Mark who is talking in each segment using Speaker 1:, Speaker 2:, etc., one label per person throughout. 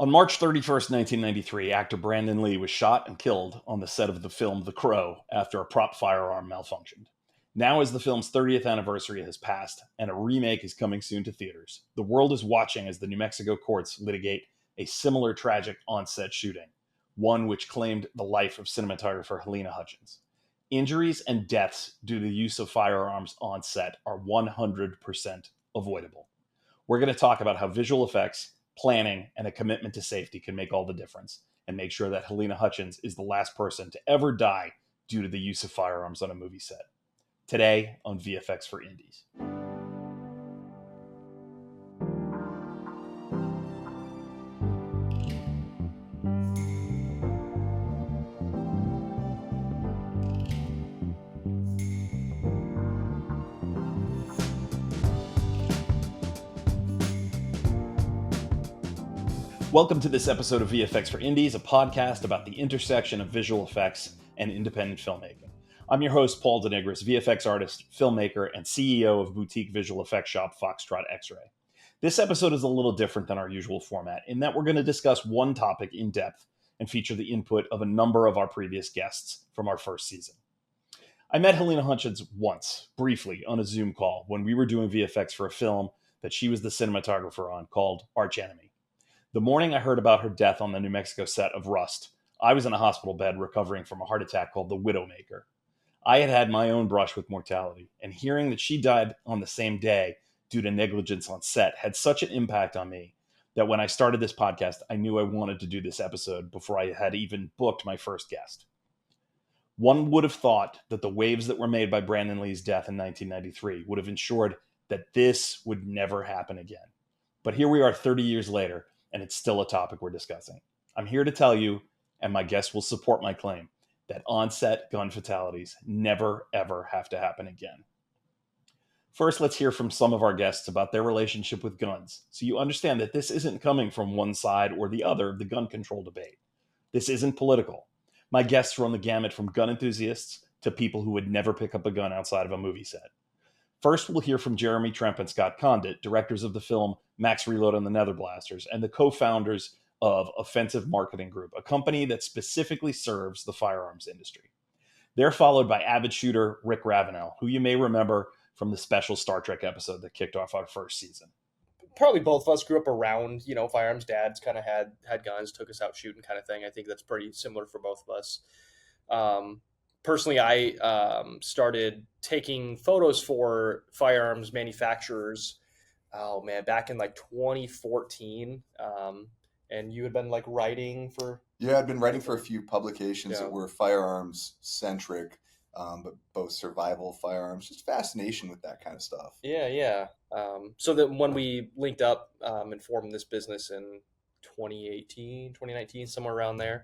Speaker 1: On March 31st, 1993, actor Brandon Lee was shot and killed on the set of the film The Crow after a prop firearm malfunctioned. Now, as the film's 30th anniversary has passed and a remake is coming soon to theaters, the world is watching as the New Mexico courts litigate a similar tragic on-set shooting, one which claimed the life of cinematographer Helena Hutchins. Injuries and deaths due to the use of firearms on set are 100% avoidable. We're going to talk about how visual effects, planning, and a commitment to safety can make all the difference and make sure that Helena Hutchins is the last person to ever die due to the use of firearms on a movie set. Today on VFX for Indies. Welcome to this episode of VFX for Indies, a podcast about the intersection of visual effects and independent filmmaking. I'm your host, Paul Denigris, VFX artist, filmmaker, and CEO of boutique visual effects shop Foxtrot X-Ray. This episode is a little different than our usual format in that we're going to discuss one topic in depth and feature the input of a number of our previous guests from our first season. I met Helena Hutchins once, briefly, on a Zoom call when we were doing VFX for a film that she was the cinematographer on called Arch Enemy. The morning I heard about her death on the New Mexico set of Rust, I was in a hospital bed recovering from a heart attack called the Widowmaker. I had had my own brush with mortality, and hearing that she died on the same day due to negligence on set had such an impact on me that when I started this podcast, I knew I wanted to do this episode before I had even booked my first guest. One would have thought that the waves that were made by Brandon Lee's death in 1993 would have ensured that this would never happen again. But here we are 30 years later, and it's still a topic we're discussing. I'm here to tell you, and my guests will support my claim, that on-set gun fatalities never, ever have to happen again. First, let's hear from some of our guests about their relationship with guns, so you understand that this isn't coming from one side or the other of the gun control debate. This isn't political. My guests run the gamut from gun enthusiasts to people who would never pick up a gun outside of a movie set. First, we'll hear from Jeremy Tremp and Scott Condit, directors of the film Max Reload and the Nether Blasters, and the co-founders of Offensive Marketing Group, a company that specifically serves the firearms industry. They're followed by avid shooter Rick Ravenel, who you may remember from the special Star Trek episode that kicked off our first season.
Speaker 2: Probably both of us grew up around, firearms. Dads kind of had guns, took us out shooting kind of thing. I think that's pretty similar for both of us. Personally, I started taking photos for firearms manufacturers, back in like 2014. And you had been like writing for...
Speaker 3: Yeah, I'd been writing for a few publications that were firearms centric, but both survival firearms, just fascination with that kind of stuff.
Speaker 2: Yeah. So that when we linked up and formed this business in 2019, somewhere around there,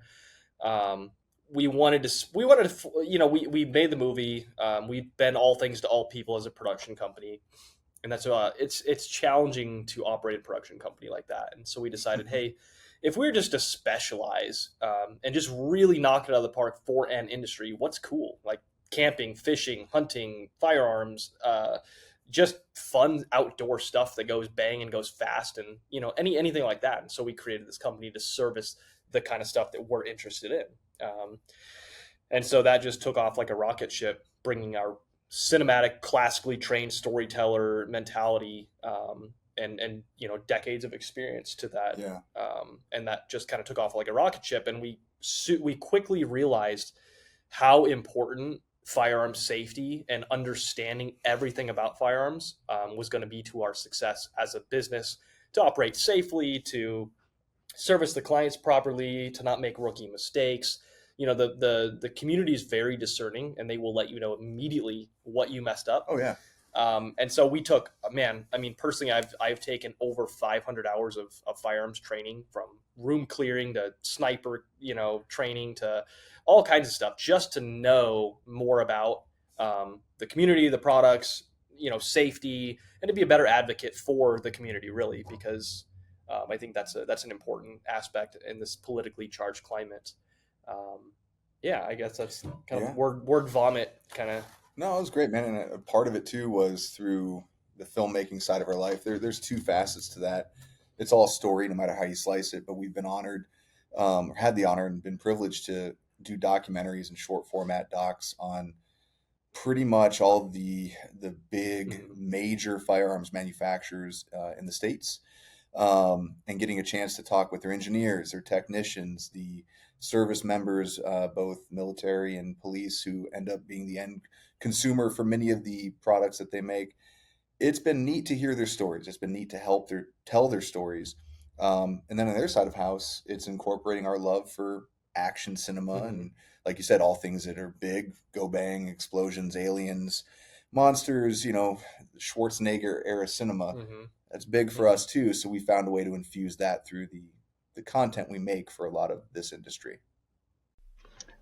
Speaker 2: we wanted to, we made the movie. We've been all things to all people as a production company. And that's, it's challenging to operate a production company like that. And so we decided, hey, if we were just to specialize and just really knock it out of the park for an industry, what's cool? Like camping, fishing, hunting, firearms, just fun outdoor stuff that goes bang and goes fast and, anything like that. And so we created this company to service the kind of stuff that we're interested in. And so that just took off like a rocket ship, bringing our cinematic, classically trained storyteller mentality and decades of experience to that.
Speaker 3: Yeah.
Speaker 2: And that just kind of took off like a rocket ship. And we quickly realized how important firearms safety and understanding everything about firearms was going to be to our success as a business, to operate safely, to service the clients properly, to not make rookie mistakes. The community is very discerning, and they will let you know immediately what you messed up.
Speaker 3: Oh yeah.
Speaker 2: And so we took, personally, I've taken over 500 hours of firearms training, from room clearing to sniper, training to all kinds of stuff, just to know more about the community, the products, safety, and to be a better advocate for the community, really, because I think that's an important aspect in this politically charged climate. I guess that's kind of word vomit kind of.
Speaker 3: No, it was great, man. And a part of it too was through the filmmaking side of our life. There's two facets to that. it's all story, no matter how you slice it. But we've been honored, or had the honor and been privileged to do documentaries and short format docs on pretty much all the big major firearms manufacturers in the States, and getting a chance to talk with their engineers, their technicians, the service members, both military and police, who end up being the end consumer for many of the products that they make. It's been neat to hear their stories. It's been neat to help tell their stories. And then on their side of house, it's incorporating our love for action cinema and, like you said, all things that are big, go bang, explosions, aliens, monsters, Schwarzenegger era cinema. That's big for us too. So we found a way to infuse that through the content we make for a lot of this industry.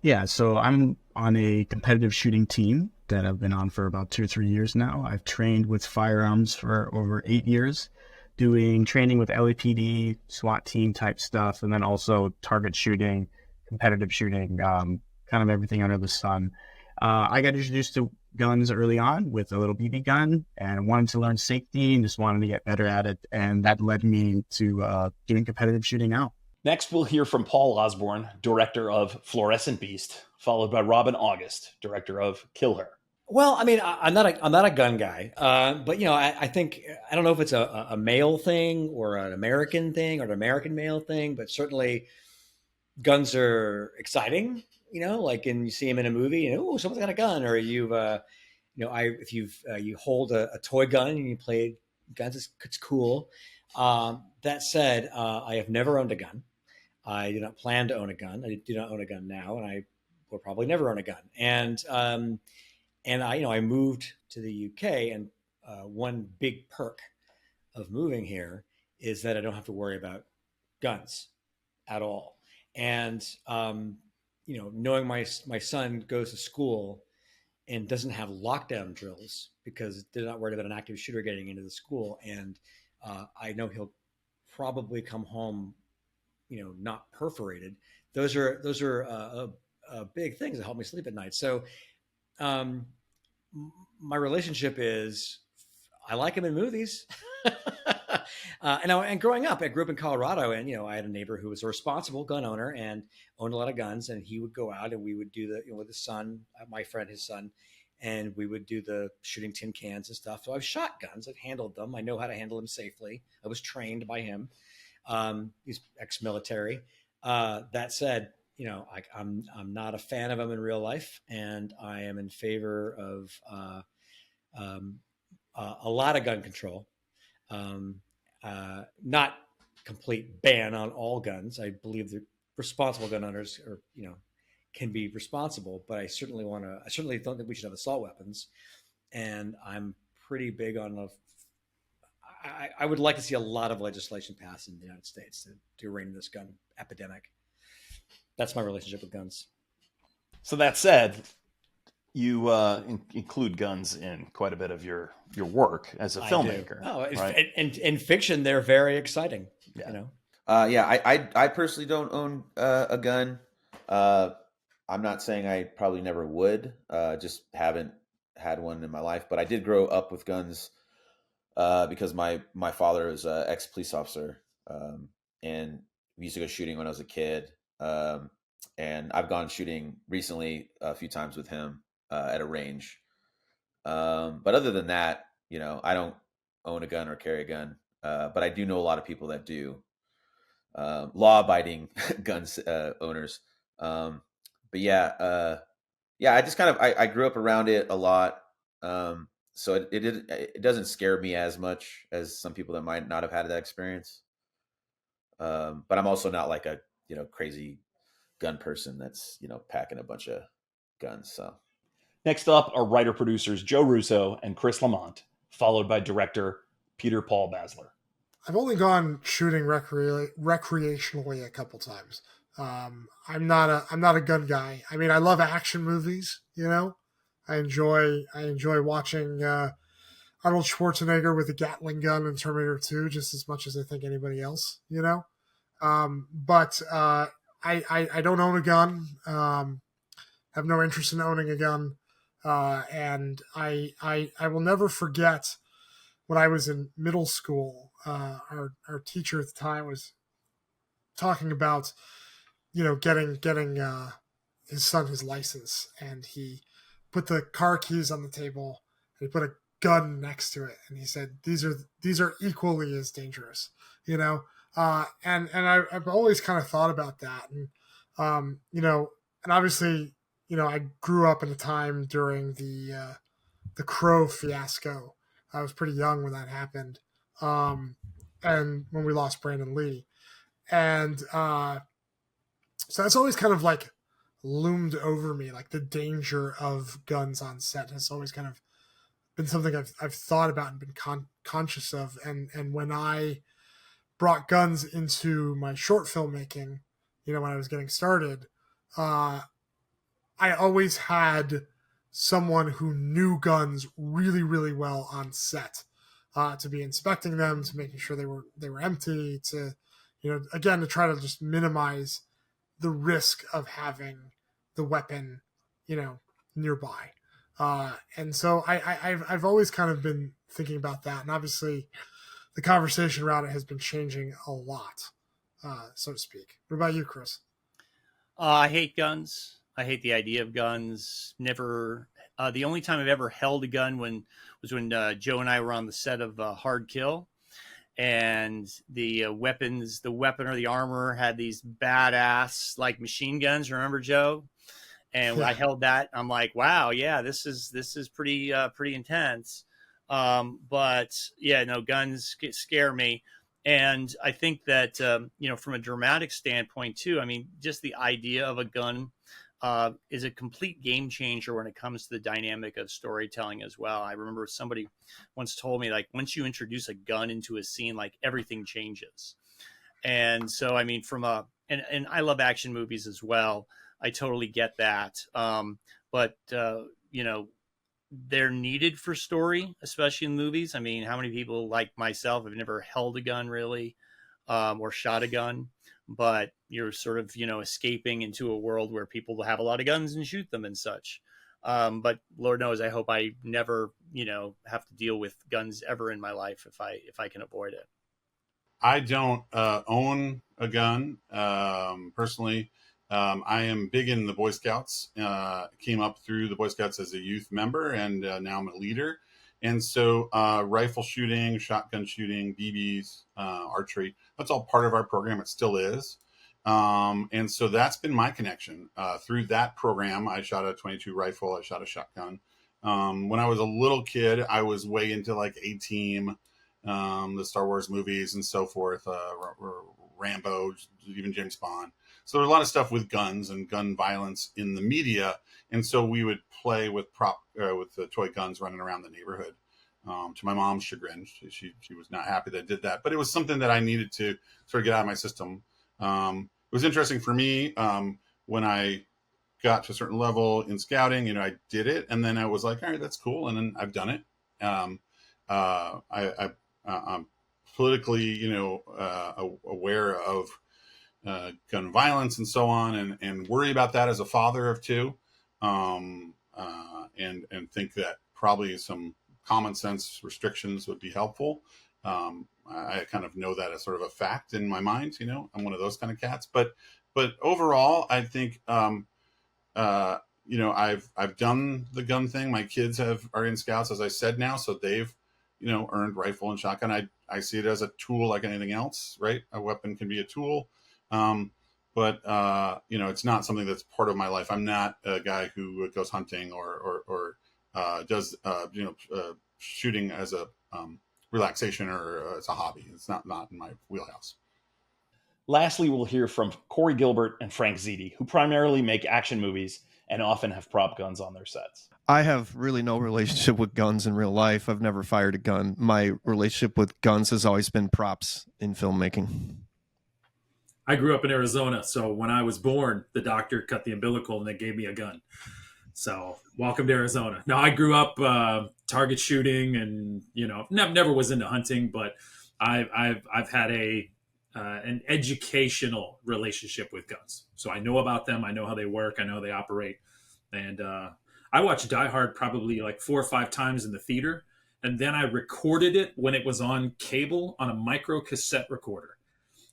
Speaker 4: Yeah, so I'm on a competitive shooting team that I've been on for about 2 or 3 years now. I've trained with firearms for over 8 years, doing training with LAPD, SWAT team type stuff, and then also target shooting, competitive shooting, kind of everything under the sun. I got introduced to guns early on with a little BB gun and wanted to learn safety and just wanted to get better at it. And that led me to doing competitive shooting now.
Speaker 1: Next, we'll hear from Paul Osborne, director of Fluorescent Beast, followed by Robin August, director of Kill Her.
Speaker 5: Well, I mean, I'm not a gun guy, but I think I don't know if it's a male thing or an American thing or an American male thing, but certainly guns are exciting. Like, and you see them in a movie, oh, someone's got a gun, or you hold a toy gun and you play guns, it's cool. That said, I have never owned a gun. I do not plan to own a gun. I do not own a gun now, and I will probably never own a gun. And I moved to the UK, and one big perk of moving here is that I don't have to worry about guns at all. And knowing my son goes to school and doesn't have lockdown drills because they're not worried about an active shooter getting into the school, and I know he'll probably come home, not perforated. Those are big things that help me sleep at night. So my relationship is I like him in movies. And growing up, I grew up in Colorado, and I had a neighbor who was a responsible gun owner and owned a lot of guns, and he would go out and we would do with his son, my friend, his son, and we would do the shooting tin cans and stuff. So I've shot guns, I've handled them, I know how to handle them safely. I was trained by him. He's ex-military. That said, I'm not a fan of them in real life, and I am in favor of a lot of gun control. Not complete ban on all guns. I believe that responsible gun owners can be responsible, but I certainly don't think we should have assault weapons. And I'm pretty big on I would like to see a lot of legislation passed in the United States to rein this gun epidemic. That's my relationship with guns.
Speaker 1: So that said, you include guns in quite a bit of your work as a filmmaker.
Speaker 5: Right? In fiction, they're very exciting.
Speaker 1: Yeah.
Speaker 6: I personally don't own a gun. I'm not saying I probably never would. Just haven't had one in my life. But I did grow up with guns because my father was an ex-police officer, and we used to go shooting when I was a kid. And I've gone shooting recently a few times with him at a range. But other than that, I don't own a gun or carry a gun. But I do know a lot of people that do. Law-abiding guns owners. But I just I grew up around it a lot. So it doesn't scare me as much as some people that might not have had that experience. But I'm also not like a crazy gun person that's packing a bunch of guns. So
Speaker 1: next up are writer producers Joe Russo and Chris Lamont, followed by director Peter Paul Basler.
Speaker 7: I've only gone shooting recreationally a couple times. I'm not a gun guy. I mean, I love action movies. I enjoy watching Arnold Schwarzenegger with a Gatling gun in Terminator 2 just as much as I think anybody else. But I don't own a gun. Have no interest in owning a gun. And I will never forget when I was in middle school. our teacher at the time was talking about, getting his son his license, and he put the car keys on the table and he put a gun next to it, and he said, these are equally as dangerous, I've always kind of thought about that, and and obviously, I grew up in a time during the Crow fiasco. I was pretty young when that happened, and when we lost Brandon Lee, and so that's always kind of like loomed over me, like the danger of guns on set has always kind of been something I've thought about and been conscious of, and when I brought guns into my short filmmaking, when I was getting started, I always had someone who knew guns really, really well on set, to be inspecting them, to making sure they were empty, to, again, to try to just minimize the risk of having the weapon, nearby. And so I've always kind of been thinking about that, and obviously the conversation around it has been changing a lot, so to speak. What about you, Chris?
Speaker 8: I hate guns. I hate the idea of guns. Never. The only time I've ever held a gun was when Joe and I were on the set of Hard Kill, and the weapon or the armor had these badass like machine guns. Remember, Joe? And I held that. I'm like, wow, yeah, this is pretty intense. But yeah, no, guns scare me. And I think that, from a dramatic standpoint too, I mean, just the idea of a gun is a complete game changer when it comes to the dynamic of storytelling as well. I remember somebody once told me, like, once you introduce a gun into a scene, like, everything changes. And so, I mean, and I love action movies as well. I totally get that. But they're needed for story, especially in movies. I mean, how many people like myself have never held a gun really, or shot a gun, but you're sort of, escaping into a world where people will have a lot of guns and shoot them and such. But Lord knows, I hope I never, have to deal with guns ever in my life if I can avoid it.
Speaker 9: I don't own a gun personally. I am big in the Boy Scouts. Came up through the Boy Scouts as a youth member, and now I'm a leader. And so rifle shooting, shotgun shooting, BBs, archery, that's all part of our program. It still is. And so that's been my connection. Through that program, I shot a 22 rifle. I shot a shotgun. When I was a little kid, I was way into like A-Team, the Star Wars movies and so forth, Rambo, even James Bond. So there was a lot of stuff with guns and gun violence in the media. And so we would play with the toy guns running around the neighborhood. To my mom's chagrin, she was not happy that I did that, but it was something that I needed to sort of get out of my system. It was interesting for me when I got to a certain level in scouting. I did it, and then I was like, all right, that's cool, and then I've done it. I'm politically, aware of gun violence and so on, and worry about that as a father of two, and think that probably some common sense restrictions would be helpful. I kind of know that as sort of a fact in my mind. I'm one of those kind of cats, but overall, I think I've done the gun thing. My kids are in scouts, as I said now, so they've earned rifle and shotgun. I see it as a tool like anything else, right? A weapon can be a tool. But it's not something that's part of my life. I'm not a guy who goes hunting or does, shooting as a relaxation or as a hobby. It's not in my wheelhouse.
Speaker 1: Lastly, we'll hear from Corey Gilbert and Frank Ziti, who primarily make action movies and often have prop guns on their sets.
Speaker 10: I have really no relationship with guns in real life. I've never fired a gun. My relationship with guns has always been props in filmmaking.
Speaker 11: I grew up in Arizona, so when I was born, the doctor cut the umbilical and they gave me a gun. So welcome to Arizona. Now, I grew up target shooting, and never was into hunting, but I've had an educational relationship with guns. So I know about them. I know how they work. I know how they operate. And I watched Die Hard probably like 4 or 5 times in the theater. and then I recorded it when it was on cable on a micro cassette recorder.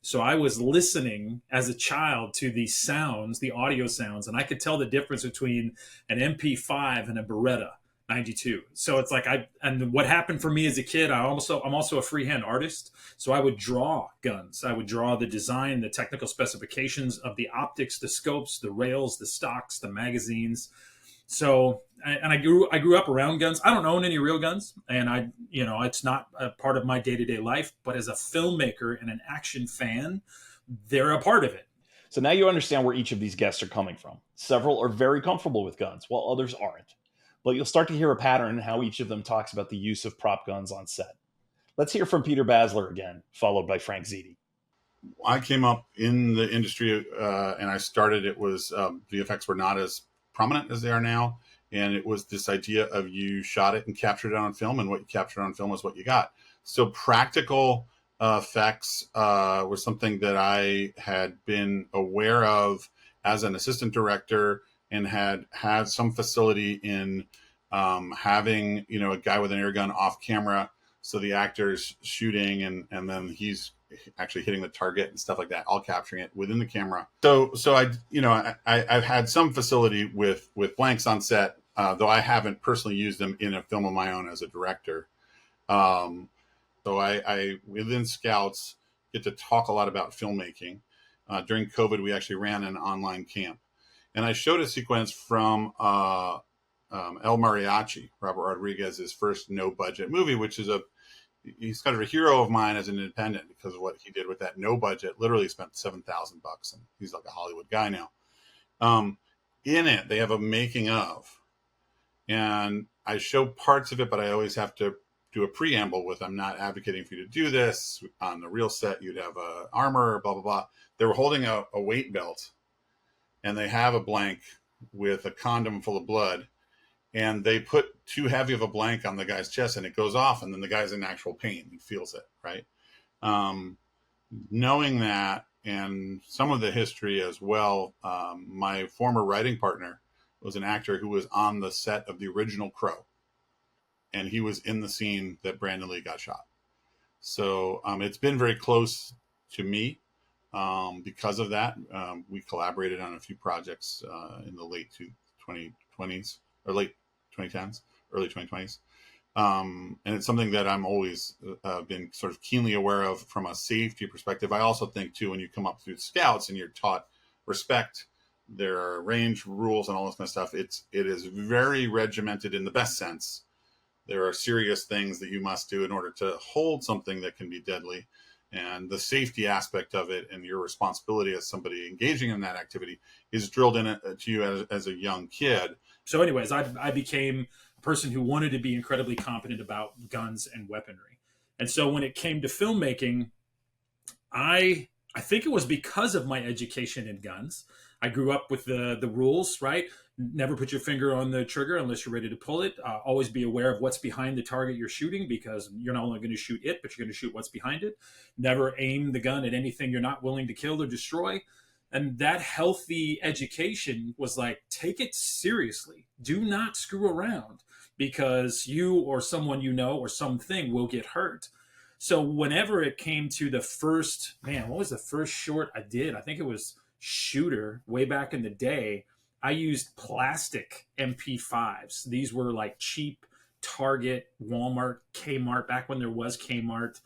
Speaker 11: So I was listening as a child to these sounds, the audio sounds, and I could tell the difference between an MP5 and a Beretta 92. So it's like and what happened for me as a kid, I'm also a freehand artist. So I would draw guns. I would draw the design, the technical specifications of the optics, the scopes, the rails, the stocks, the magazines. So, and I grew up around guns. I don't own any real guns, and it's not a part of my day-to-day life, but as a filmmaker and an action fan, they're a part of it.
Speaker 1: So now you understand where each of these guests are coming from. Several are very comfortable with guns, while others aren't. But you'll start to hear a pattern in how each of them talks about the use of prop guns on set. Let's hear from Peter Basler again, followed by Frank Ziti.
Speaker 9: I came up in the industry and I started, it was VFX were not as prominent as they are now. And it was this idea of you shot it and captured it on film, and what you captured on film is what you got. So practical effects was something that I had been aware of as an assistant director, and had some facility in having, a guy with an air gun off camera. So the actor's shooting and then he's actually hitting the target and stuff like that, all capturing it within the camera. So I've had some facility with blanks on set, though I haven't personally used them in a film of my own as a director. So I within Scouts get to talk a lot about filmmaking. During COVID, we actually ran an online camp, and I showed a sequence from El Mariachi, Robert Rodriguez's first no budget movie, which is he's kind of a hero of mine as an independent because of what he did with that no budget. Literally spent $7,000, and he's like a Hollywood guy now. In it, they have a making of, and I show parts of it, but I always have to do a preamble with, I'm not advocating for you to do this. On the real set, you'd have armor, blah, blah, blah. They were holding a weight belt, and they have a blank with a condom full of blood, and they put too heavy of a blank on the guy's chest, and it goes off, and then the guy's in actual pain. He feels it, right? Knowing that, and some of the history as well, my former writing partner was an actor who was on the set of the original Crow, and he was in the scene that Brandon Lee got shot. So it's been very close to me because of that. We collaborated on a few projects in the late 2020s or late 2010s, early 2020s. And it's something that I'm always been sort of keenly aware of from a safety perspective. I also think too, when you come up through Scouts and you're taught respect, there are range rules and all this kind of stuff. It is very regimented in the best sense. There are serious things that you must do in order to hold something that can be deadly. And the safety aspect of it and your responsibility as somebody engaging in that activity is drilled in to you as a young kid.
Speaker 11: So anyways, I became a person who wanted to be incredibly competent about guns and weaponry. And so when it came to filmmaking, I think it was because of my education in guns. I grew up with the rules, right? Never put your finger on the trigger unless you're ready to pull it. Always be aware of what's behind the target you're shooting, because you're not only going to shoot it, but you're going to shoot what's behind it. Never aim the gun at anything you're not willing to kill or destroy. And that healthy education was like, take it seriously. Do not screw around, because you or someone you know or something will get hurt. So whenever it came to the first, what was the first short I did? I think it was Shooter way back in the day. I used plastic MP5s. These were like cheap Target, Walmart, Kmart, back when there was Kmart,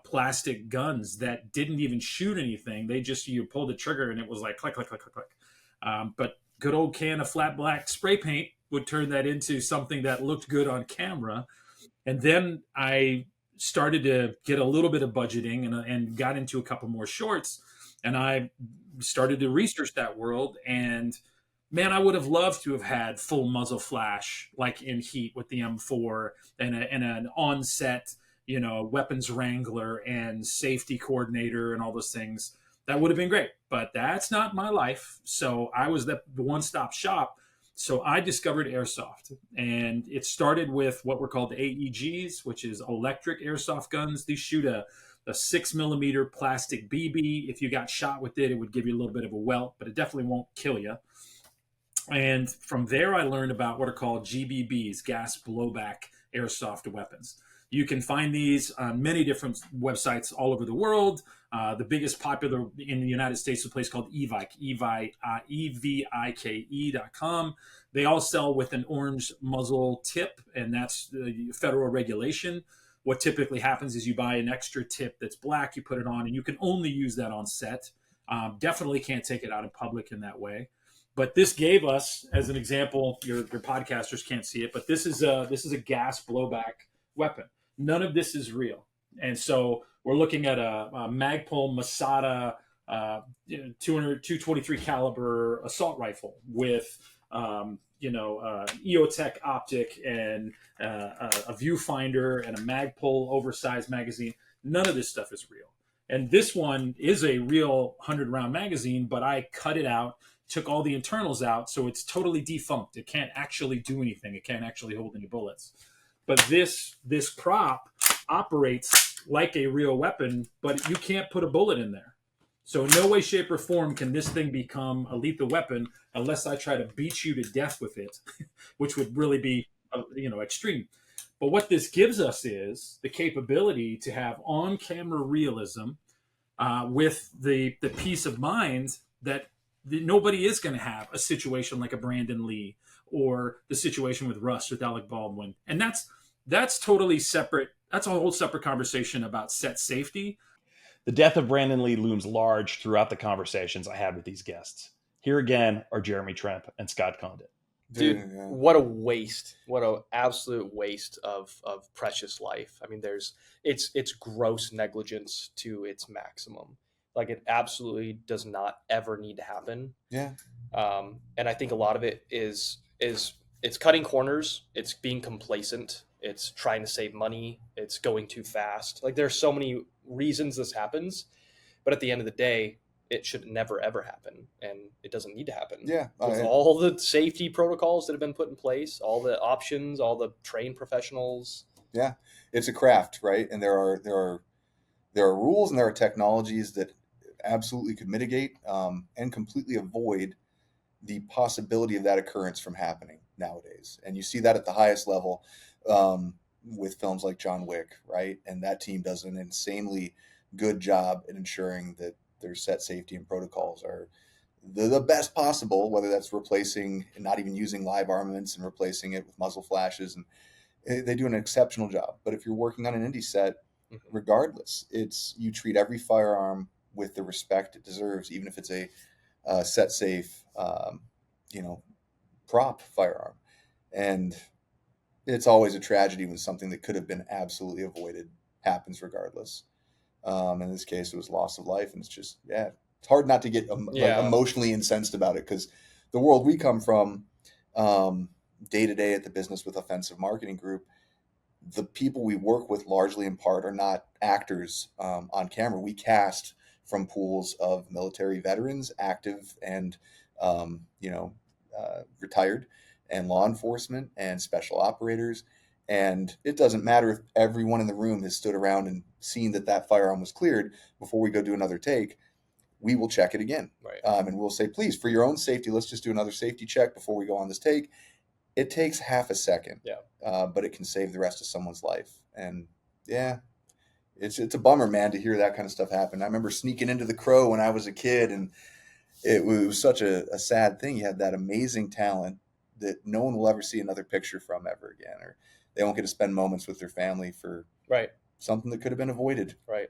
Speaker 11: plastic guns that didn't even shoot anything. They just, you pulled the trigger and it was like click, click, click, click, click. But good old can of flat black spray paint would turn that into something that looked good on camera. And then I started to get a little bit of budgeting and got into a couple more shorts. And I started to research that world, and man, I would have loved to have had full muzzle flash like in Heat with the M4 and an on-set, weapons wrangler and safety coordinator and all those things. That would have been great, but that's not my life. So I was the one-stop shop. So I discovered airsoft, and it started with what were called AEGs, which is electric airsoft guns. These shoot a 6mm plastic BB. If you got shot with it, it would give you a little bit of a welt, but it definitely won't kill you. And from there, I learned about what are called GBBs, gas blowback airsoft weapons. You can find these on many different websites all over the world. The biggest popular in the United States is a place called evike.com. They all sell with an orange muzzle tip, and that's the federal regulation. What typically happens is you buy an extra tip that's black, you put it on, and you can only use that on set. Definitely can't take it out in public in that way. But this gave us, as an example, your podcasters can't see it, but this is a gas blowback weapon. None of this is real. And so we're looking at a Magpul Masada 223 caliber assault rifle with EOTech optic and a viewfinder and a Magpul oversized magazine. None of this stuff is real. And this one is a real 100-round magazine, but I cut it out, took all the internals out, so it's totally defunct. It can't actually do anything. It can't actually hold any bullets. But this prop operates like a real weapon, but you can't put a bullet in there. So in no way, shape, or form can this thing become a lethal weapon unless I try to beat you to death with it, which would really be, extreme. But what this gives us is the capability to have on-camera realism with the peace of mind that nobody is going to have a situation like a Brandon Lee or the situation with Russ with Alec Baldwin. And that's totally separate. That's a whole separate conversation about set safety.
Speaker 1: The death of Brandon Lee looms large throughout the conversations I had with these guests. Here again are Jeremy Tremp and Scott Condit.
Speaker 2: Dude, what a waste. What an absolute waste of precious life. I mean, it's gross negligence to its maximum. Like, it absolutely does not ever need to happen.
Speaker 3: Yeah.
Speaker 2: And I think a lot of it is it's cutting corners. It's being complacent. It's trying to save money. It's going too fast. Like, there's so many reasons this happens, but at the end of the day, it should never, ever happen. And it doesn't need to happen.
Speaker 3: Yeah.
Speaker 2: With all the safety protocols that have been put in place, all the options, all the trained professionals.
Speaker 3: Yeah. It's a craft, right? And there are rules and there are technologies that absolutely could mitigate and completely avoid the possibility of that occurrence from happening nowadays. And you see that at the highest level with films like John Wick, right? And that team does an insanely good job at ensuring that their set safety and protocols are the best possible, whether that's replacing and not even using live armaments and replacing it with muzzle flashes. And they do an exceptional job. But if you're working on an indie set, regardless, you treat every firearm with the respect it deserves, even if it's a set safe, prop firearm. And it's always a tragedy when something that could have been absolutely avoided happens regardless. In this case, it was loss of life. And it's just, it's hard not to get emotionally incensed about it, because the world we come from day to day at the Business with Offensive Marketing Group, the people we work with largely in part are not actors on camera. We cast from pools of military veterans, active and, retired, and law enforcement and special operators. And it doesn't matter if everyone in the room has stood around and seen that firearm was cleared before we go do another take. We will check it again.
Speaker 2: Right.
Speaker 3: And we'll say, please, for your own safety, let's just do another safety check before we go on this take. It takes half a second, but it can save the rest of someone's life. And it's a bummer, man, to hear that kind of stuff happen. I remember sneaking into the Crow when I was a kid, and it was such a sad thing. You had that amazing talent that no one will ever see another picture from ever again, or they won't get to spend moments with their family for something that could have been avoided.
Speaker 2: Right.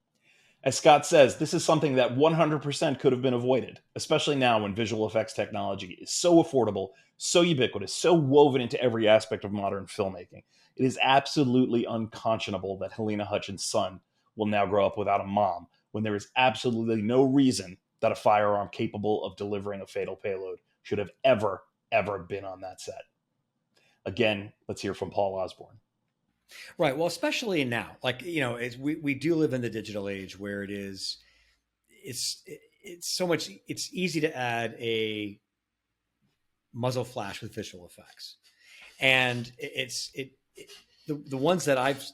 Speaker 1: As Scott says, this is something that 100% could have been avoided, especially now when visual effects technology is so affordable, so ubiquitous, so woven into every aspect of modern filmmaking. It is absolutely unconscionable that Helena Hutchins' son will now grow up without a mom, when there is absolutely no reason that a firearm capable of delivering a fatal payload should have ever been on that set. Again, let's hear from Paul Osborne.
Speaker 5: Right. Well, especially now, we do live in the digital age where it's so much, it's easy to add a muzzle flash with visual effects. And the ones that I've,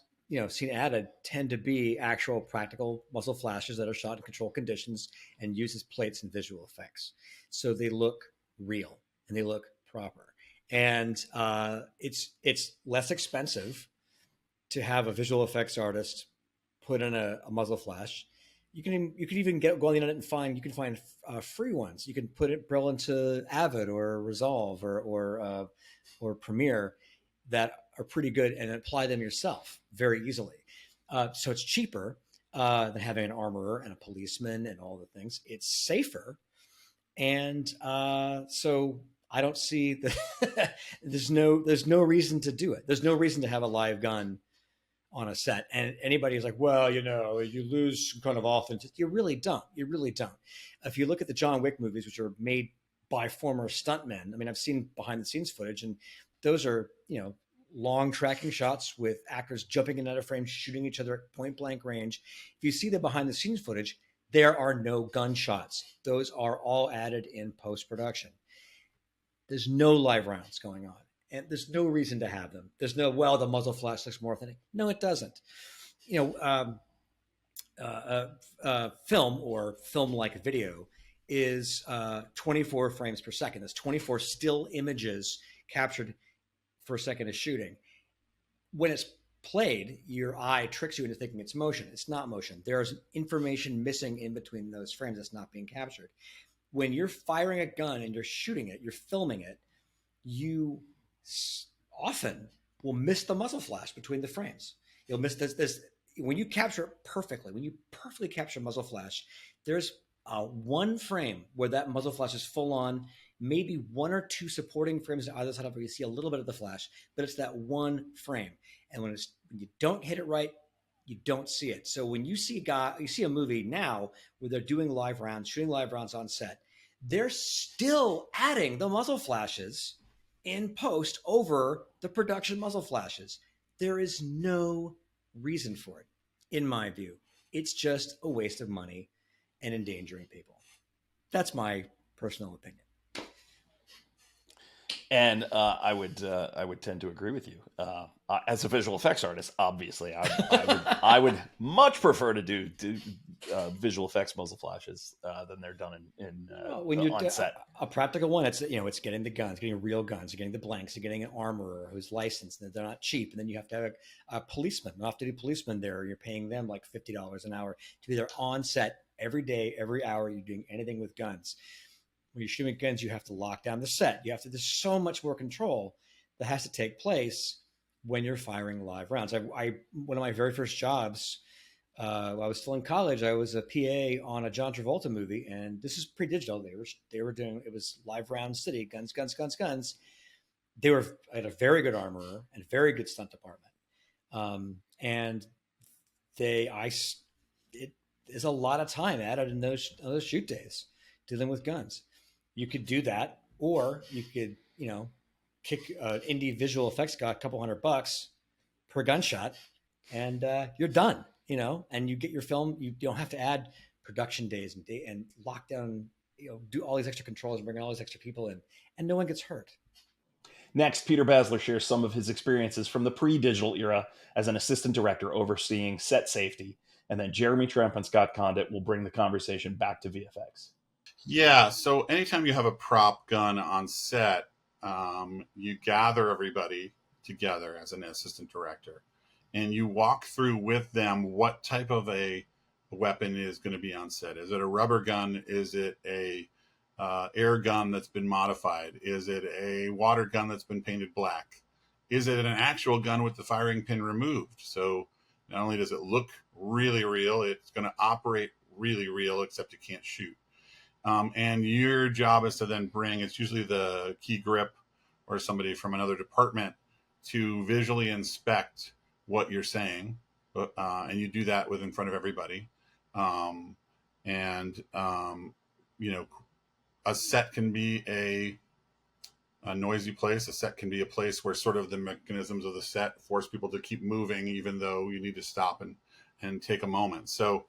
Speaker 5: seen added tend to be actual practical muzzle flashes that are shot in controlled conditions and uses plates and visual effects. So they look real and they look proper. And it's less expensive to have a visual effects artist put in a muzzle flash. You can even go on the internet and find free ones. You can build into Avid or Resolve or Premiere that are pretty good and apply them yourself very easily. So it's cheaper than having an armorer and a policeman and all the things. It's safer, and so I don't see the there's no reason to do it. There's no reason to have a live gun on a set. And anybody who's like, well, you lose some kind of authenticity. You really don't. You really don't. If you look at the John Wick movies, which are made by former stuntmen, I mean, I've seen behind the scenes footage, and those are, long tracking shots with actors jumping in and out of frame, shooting each other at point blank range. If you see the behind the scenes footage, there are no gunshots. Those are all added in post-production. There's no live rounds going on. And there's no reason to have them. There's no, well, the muzzle flash looks more authentic. No, it doesn't. Film or film-like video is 24 frames per second. That's 24 still images captured for a second of shooting. When it's played, your eye tricks you into thinking it's motion. It's not motion. There's information missing in between those frames that's not being captured. When you're firing a gun and you're shooting it, you're filming it, you often will miss the muzzle flash between the frames. You'll miss this when you capture it perfectly. When you perfectly capture muzzle flash, there's one frame where that muzzle flash is full on, maybe one or two supporting frames on either side of where you see a little bit of the flash, but it's that one frame. And when you don't hit it right, you don't see it. So when you see a movie now where they're doing live rounds, shooting live rounds on set, they're still adding the muzzle flashes in post over the production muzzle flashes. There is no reason for it, in my view. It's just a waste of money and endangering people. That's my personal opinion.
Speaker 1: And I would tend to agree with you. As a visual effects artist, obviously, I would much prefer to do visual effects muzzle flashes than they're done on set.
Speaker 5: A practical one, it's getting the guns, getting real guns, getting the blanks, getting an armorer who's licensed, and they're not cheap. And then you have to have a policeman, an off-duty policeman there. You're paying them like $50 an hour to be there on set every day, every hour. You're doing anything with guns. When you're shooting guns, you have to lock down the set. There's so much more control that has to take place when you're firing live rounds. One of my very first jobs, I was still in college. I was a PA on a John Travolta movie, and this is pre-digital. They were doing, it was live round city, guns, guns, guns, guns. I had a very good armorer and a very good stunt department, and there's a lot of time added in those shoot days dealing with guns. You could do that, or you could, kick an indie visual effects guy a couple $100 per gunshot, and you're done. And you get your film. You don't have to add production days and lock down. Do all these extra controls and bring all these extra people in, and no one gets hurt.
Speaker 1: Next, Peter Basler shares some of his experiences from the pre-digital era as an assistant director overseeing set safety, and then Jeremy Tremp and Scott Condit will bring the conversation back to VFX.
Speaker 9: Yeah, so anytime you have a prop gun on set, you gather everybody together as an assistant director, and you walk through with them what type of a weapon is going to be on set. Is it a rubber gun? Is it a air gun that's been modified? Is it a water gun that's been painted black? Is it an actual gun with the firing pin removed? So not only does it look really real, it's going to operate really real, except you can't shoot. And your job is to then it's usually the key grip or somebody from another department to visually inspect what you're saying. And you do that in front of everybody. A set can be a noisy place. A set can be a place where sort of the mechanisms of the set force people to keep moving, even though you need to stop and take a moment. So,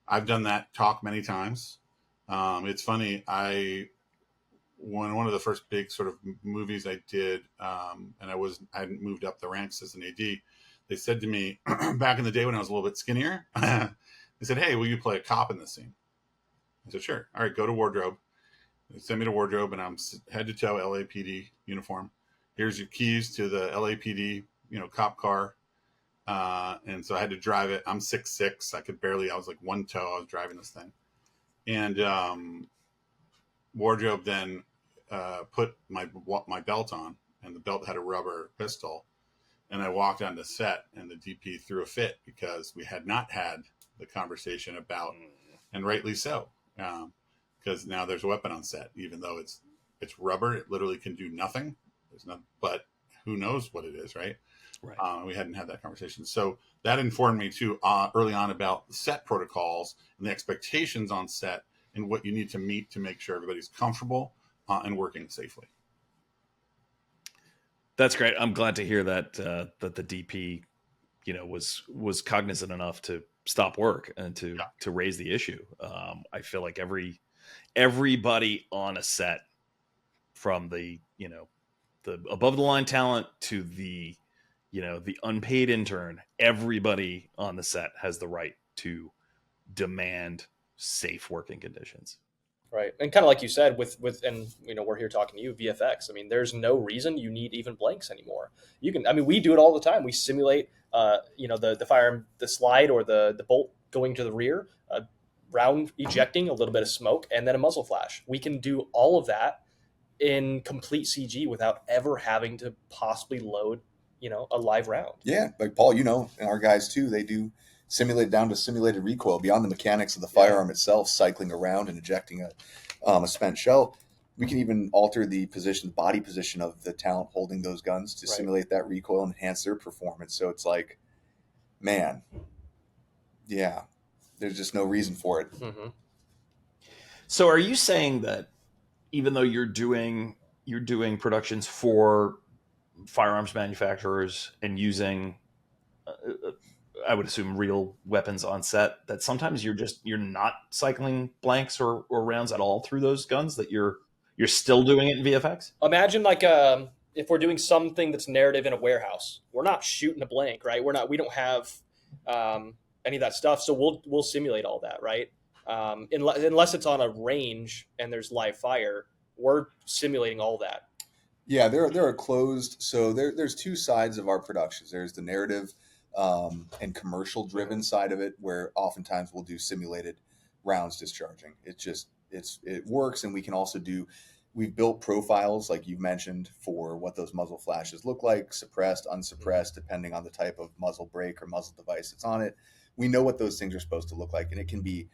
Speaker 9: I've done that talk many times. It's funny. One of the first big sort of movies I did, and I hadn't moved up the ranks as an AD. They said to me back in the day when I was a little bit skinnier, they said, "Hey, will you play a cop in this scene?" I said, "Sure." All right, go to wardrobe. They send me to wardrobe, and I'm head to toe LAPD uniform. Here's your keys to the LAPD cop car. And so I had to drive it. I'm 6'6". I was like one toe. I was driving this thing. And wardrobe then put my belt on, and the belt had a rubber pistol. And I walked onto set, and the DP threw a fit because we had not had the conversation about, and rightly so, because now there's a weapon on set, even though it's rubber. It literally can do nothing. But who knows what it is, right?
Speaker 1: Right.
Speaker 9: We hadn't had that conversation. So that informed me too early on about set protocols and the expectations on set and what you need to meet to make sure everybody's comfortable and working safely.
Speaker 1: That's great. I'm glad to hear that that the DP, was cognizant enough to stop work and to raise the issue. I feel like everybody on a set, from the above the line talent to the the unpaid intern, everybody on the set has the right to demand safe working conditions.
Speaker 2: Right. And kind of like you said, and we're here talking to you, VFX. I mean, there's no reason you need even blanks anymore. We do it all the time. We simulate, the firearm, the slide or the bolt going to the rear, round ejecting, a little bit of smoke, and then a muzzle flash. We can do all of that in complete CG without ever having to possibly load, a live round.
Speaker 3: Yeah. Like Paul, and our guys too, they do simulated down to simulated recoil beyond the mechanics of the firearm itself, cycling around and ejecting a spent shell. We can even alter the body position of the talent holding those guns to simulate that recoil and enhance their performance. So it's like, man, yeah, there's just no reason for it.
Speaker 2: Mm-hmm.
Speaker 1: So are you saying that even though you're doing productions for firearms manufacturers and using I would assume real weapons on set, that sometimes you're not cycling blanks or rounds at all through those guns, that you're still doing it in VFX?
Speaker 2: Imagine if we're doing something that's narrative in a warehouse, we're not shooting a blank, right? We don't have any of that stuff. So we'll simulate all that, right? Unless it's on a range and there's live fire, we're simulating all that.
Speaker 3: Yeah, they're closed. So there's two sides of our productions. There's the narrative and commercial driven side of it, where oftentimes we'll do simulated rounds discharging. It works. And we can also we've built profiles, like you've mentioned, for what those muzzle flashes look like, suppressed, unsuppressed, depending on the type of muzzle brake or muzzle device that's on it. We know what those things are supposed to look like, and it can be,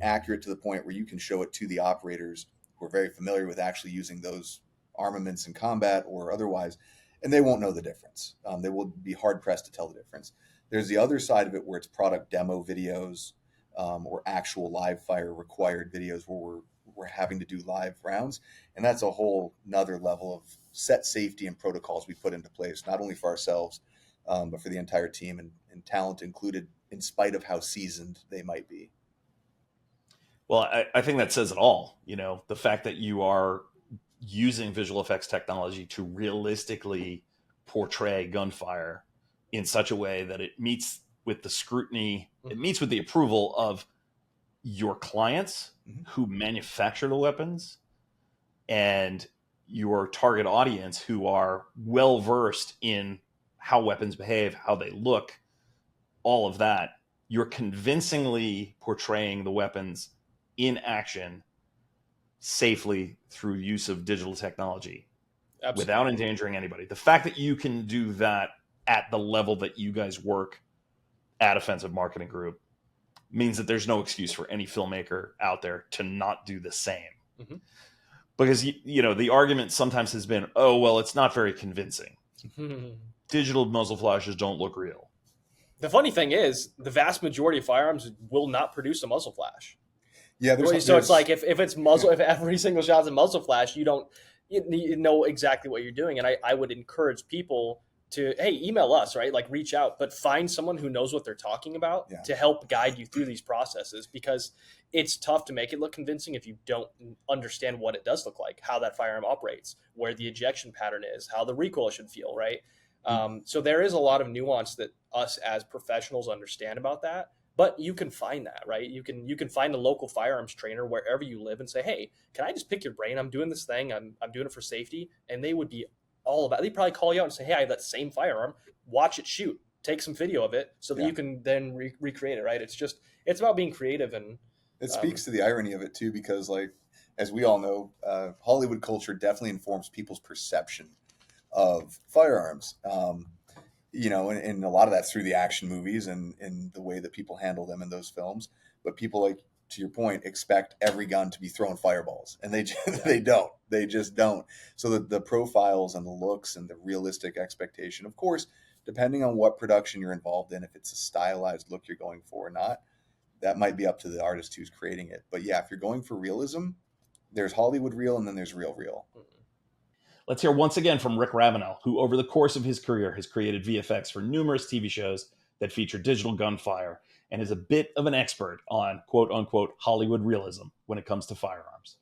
Speaker 3: accurate to the point where you can show it to the operators who are very familiar with actually using those armaments in combat or otherwise, and they won't know the difference. They will be hard-pressed to tell the difference. There's the other side of it where it's product demo videos or actual live fire required videos where we're having to do live rounds. And that's a whole nother level of set safety and protocols we put into place, not only for ourselves, but for the entire team and talent included, in spite of how seasoned they might be.
Speaker 1: Well, I think that says it all. The fact that you are using visual effects technology to realistically portray gunfire in such a way that it meets with the scrutiny, it meets with the approval of your clients who manufacture the weapons and your target audience who are well versed in how weapons behave, how they look, all of that. You're convincingly portraying the weapons in action safely through use of digital technology. Absolutely. Without endangering anybody. The fact that you can do that at the level that you guys work at Offensive Marketing Group means that there's no excuse for any filmmaker out there to not do the same. Mm-hmm. Because, the argument sometimes has been, oh, well, it's not very convincing. Digital muzzle flashes don't look real.
Speaker 2: The funny thing is, the vast majority of firearms will not produce a muzzle flash.
Speaker 3: Yeah,
Speaker 2: so it's like if it's muzzle, if every single shot's a muzzle flash, you know exactly what you're doing. And I would encourage people to, hey, email us, right? Like reach out, but find someone who knows what they're talking about to help guide you through these processes, because it's tough to make it look convincing if you don't understand what it does look like, how that firearm operates, where the ejection pattern is, how the recoil should feel, right? So there is a lot of nuance that us as professionals understand about that. But you can find that, right? You can find a local firearms trainer wherever you live and say, hey, can I just pick your brain? I'm doing this thing. I'm doing it for safety. And they would be all about it. They probably call you out and say, hey, I have that same firearm. Watch it shoot. Take some video of it so that you can then recreate it, right? It's about being creative. And
Speaker 3: it speaks to the irony of it, too, because, like, as we all know, Hollywood culture definitely informs people's perception of firearms. And a lot of that's through the action movies and the way that people handle them in those films. But people, like, to your point, expect every gun to be throwing fireballs, and they just don't. So the profiles and the looks and the realistic expectation, of course, depending on what production you're involved in, if it's a stylized look you're going for or not, that might be up to the artist who's creating it. But yeah, if you're going for realism, there's Hollywood real and then there's real.
Speaker 1: Let's hear once again from Rick Ravenel, who over the course of his career has created VFX for numerous TV shows that feature digital gunfire and is a bit of an expert on quote unquote Hollywood realism when it comes to firearms.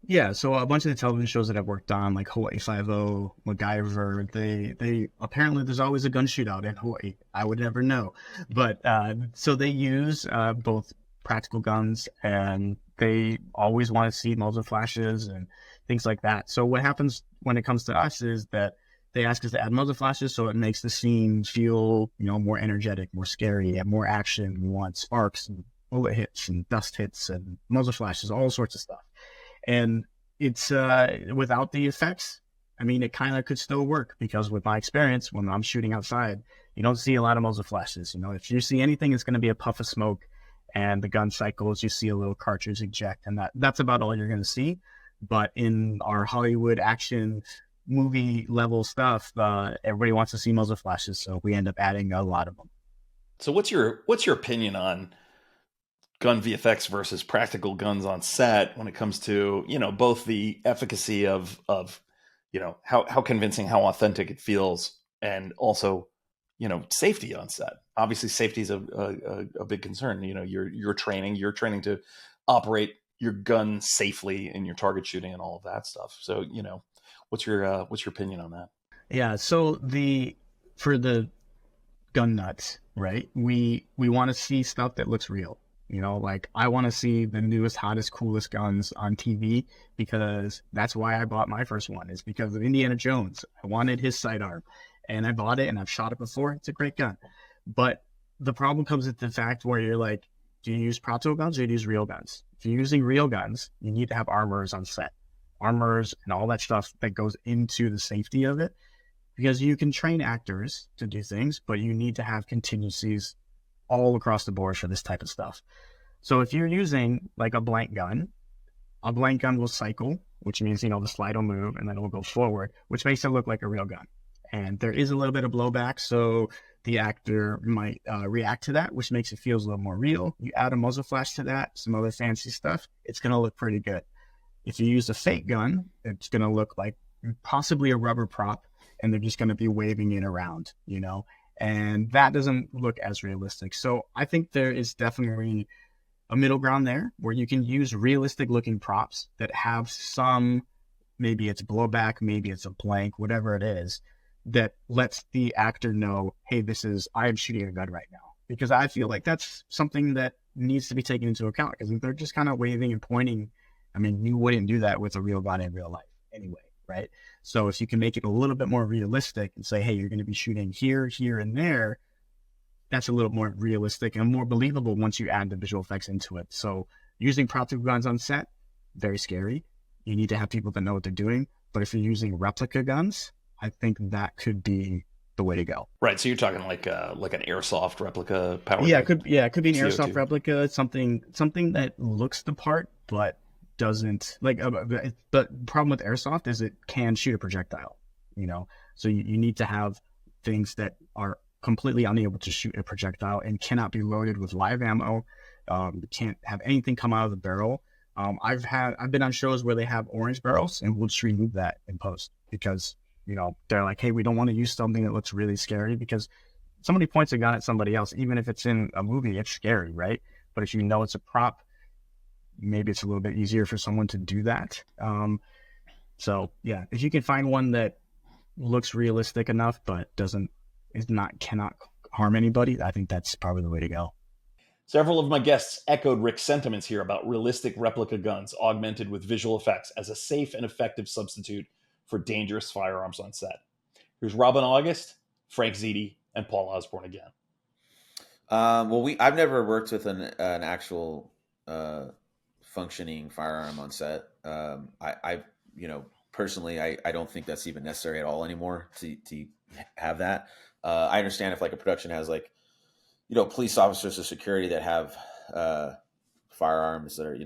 Speaker 4: Yeah, so a bunch of the television shows that I've worked on, like Hawaii Five-0, MacGyver, they apparently there's always a gun shootout in Hawaii. I would never know, but so they use both practical guns, and they always want to see muzzle flashes and things like that. So what happens when it comes to us is that they ask us to add muzzle flashes, so it makes the scene feel, more energetic, more scary, and more action. We want sparks and bullet hits and dust hits and muzzle flashes, all sorts of stuff. And it's without the effects, I mean, it kind of could still work, because with my experience, when I'm shooting outside, you don't see a lot of muzzle flashes. If you see anything, it's going to be a puff of smoke, and the gun cycles, you see a little cartridge eject, and that's about all you're going to see. But in our Hollywood action movie level stuff, everybody wants to see muzzle flashes, so we end up adding a lot of them.
Speaker 1: So what's your opinion on gun VFX versus practical guns on set when it comes to, both the efficacy of how convincing, how authentic it feels, and also, safety on set? Obviously safety is a big concern. You're training to operate your gun safely in your target shooting and all of that stuff. So, what's your opinion on that?
Speaker 4: Yeah. So for the gun nuts, right? We want to see stuff that looks real. Like, I want to see the newest, hottest, coolest guns on TV, because that's why I bought my first one, is because of Indiana Jones. I wanted his sidearm, and I bought it, and I've shot it before. It's a great gun. But the problem comes with the fact where you're like, do you use practical guns or do you use real guns? If you're using real guns, you need to have armors on set. Armors and all that stuff that goes into the safety of it, because you can train actors to do things, but you need to have contingencies all across the board for this type of stuff. So if you're using like a blank gun will cycle, which means, the slide will move and then it will go forward, which makes it look like a real gun. And there is a little bit of blowback, so the actor might react to that, which makes it feel a little more real. You add a muzzle flash to that, some other fancy stuff, it's going to look pretty good. If you use a fake gun, it's going to look like possibly a rubber prop, and they're just going to be waving it around, and that doesn't look as realistic. So I think there is definitely a middle ground there where you can use realistic looking props that have some, maybe it's blowback, maybe it's a blank, whatever it is, that lets the actor know, hey, I am shooting a gun right now. Because I feel like that's something that needs to be taken into account, because if they're just kind of waving and pointing, I mean, you wouldn't do that with a real gun in real life anyway, right? So if you can make it a little bit more realistic and say, hey, you're going to be shooting here, here, and there, that's a little more realistic and more believable once you add the visual effects into it. So using practical guns on set, very scary. You need to have people that know what they're doing. But if you're using replica guns, I think that could be the way to go.
Speaker 1: Right. So you're talking like an airsoft replica powered.
Speaker 4: Yeah, it could be an CO2. Airsoft replica, something that looks the part but doesn't but the problem with airsoft is it can shoot a projectile, so you need to have things that are completely unable to shoot a projectile and cannot be loaded with live ammo. You can't have anything come out of the barrel. I've been on shows where they have orange barrels, and we'll just remove that in post, because they're like, hey, we don't want to use something that looks really scary, because somebody points a gun at somebody else, even if it's in a movie, it's scary, right? But if it's a prop, maybe it's a little bit easier for someone to do that. So yeah, if you can find one that looks realistic enough but cannot harm anybody, I think that's probably the way to go.
Speaker 1: Several of my guests echoed Rick's sentiments here about realistic replica guns augmented with visual effects as a safe and effective substitute for dangerous firearms on set. Here's Robin August, Frank Ziti, and Paul Osborne again.
Speaker 6: Well, I've never worked with an actual functioning firearm on set. I personally, I don't think that's even necessary at all anymore to have that. I understand if like a production has like, police officers or security that have firearms that are,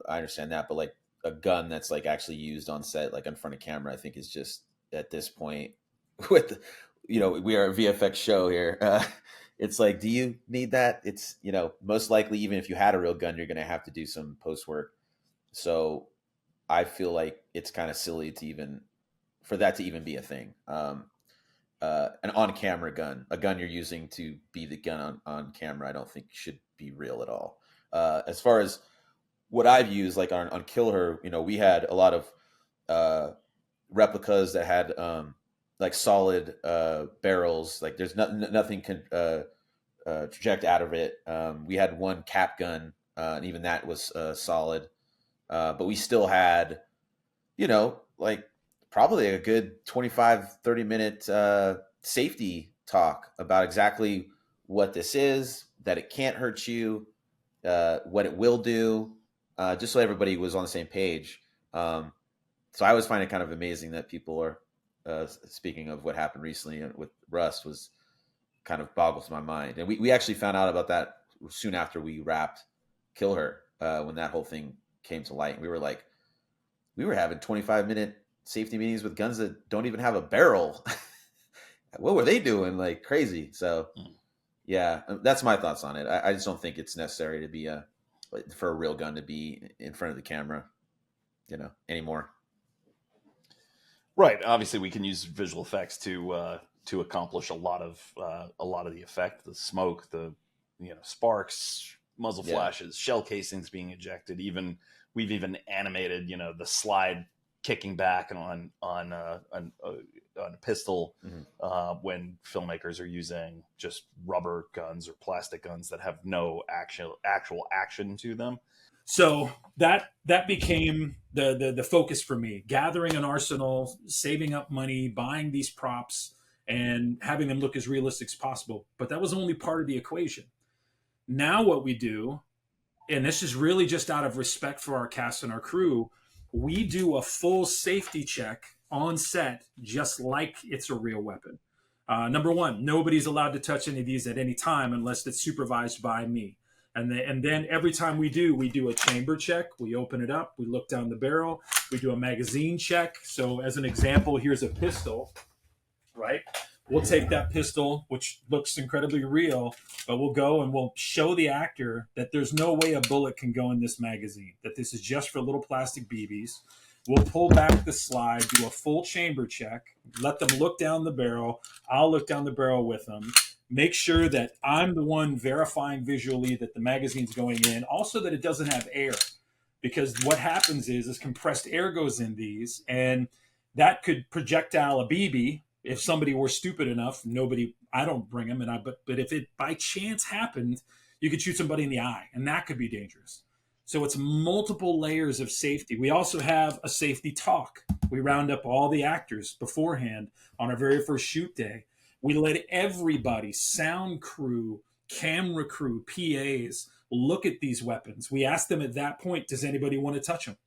Speaker 6: I understand that, but like a gun that's like actually used on set, like in front of camera, I think is just at this point with, we are a VFX show here. It's like, do you need that? It's, most likely, even if you had a real gun, you're going to have to do some post work. So I feel like it's kind of silly for that to even be a thing. An on-camera gun, a gun you're using to be the gun on camera, I don't think should be real at all. As far as what I've used, like on Kill Her, we had a lot of replicas that had like solid barrels. Like there's nothing can traject out of it. We had one cap gun, and even that was solid. But we still had, like probably a good 25-30 minute safety talk about exactly what this is, that it can't hurt you, what it will do, just so everybody was on the same page. So I always find it kind of amazing that people are, speaking of what happened recently with Rust, was kind of boggles my mind. And we actually found out about that soon after we wrapped Kill Her, when that whole thing came to light. And we were having 25-minute safety meetings with guns that don't even have a barrel. What were they doing? Like crazy. So yeah, that's my thoughts on it. I just don't think it's necessary to be for a real gun to be in front of the camera, anymore.
Speaker 1: Right. Obviously, we can use visual effects to accomplish a lot of the effect, the smoke, the sparks, muzzle flashes, shell casings being ejected. We've even animated the slide kicking back on a pistol, when filmmakers are using just rubber guns or plastic guns that have no actual action to them.
Speaker 11: So that became the focus for me: gathering an arsenal, saving up money, buying these props, and having them look as realistic as possible. But that was only part of the equation. Now what we do, and this is really just out of respect for our cast and our crew, we do a full safety check on set, just like it's a real weapon. Number one, nobody's allowed to touch any of these at any time unless it's supervised by me. And then every time we do a chamber check. We open it up, we look down the barrel, we do a magazine check. So as an example, here's a pistol, right? We'll take that pistol, which looks incredibly real, but we'll go and we'll show the actor that there's no way a bullet can go in this magazine, that this is just for little plastic BBs. We'll pull back the slide, do a full chamber check, let them look down the barrel. I'll look down the barrel with them, make sure that I'm the one verifying visually that the magazine's going in, also that it doesn't have air. Because what happens is compressed air goes in these, and that could projectile a BB. If somebody were stupid enough, I don't bring them, but if it by chance happened, you could shoot somebody in the eye, and that could be dangerous. So it's multiple layers of safety. We also have a safety talk. We round up all the actors beforehand on our very first shoot day. We let everybody, sound crew, camera crew, PAs, look at these weapons. We ask them at that point, does anybody want to touch them?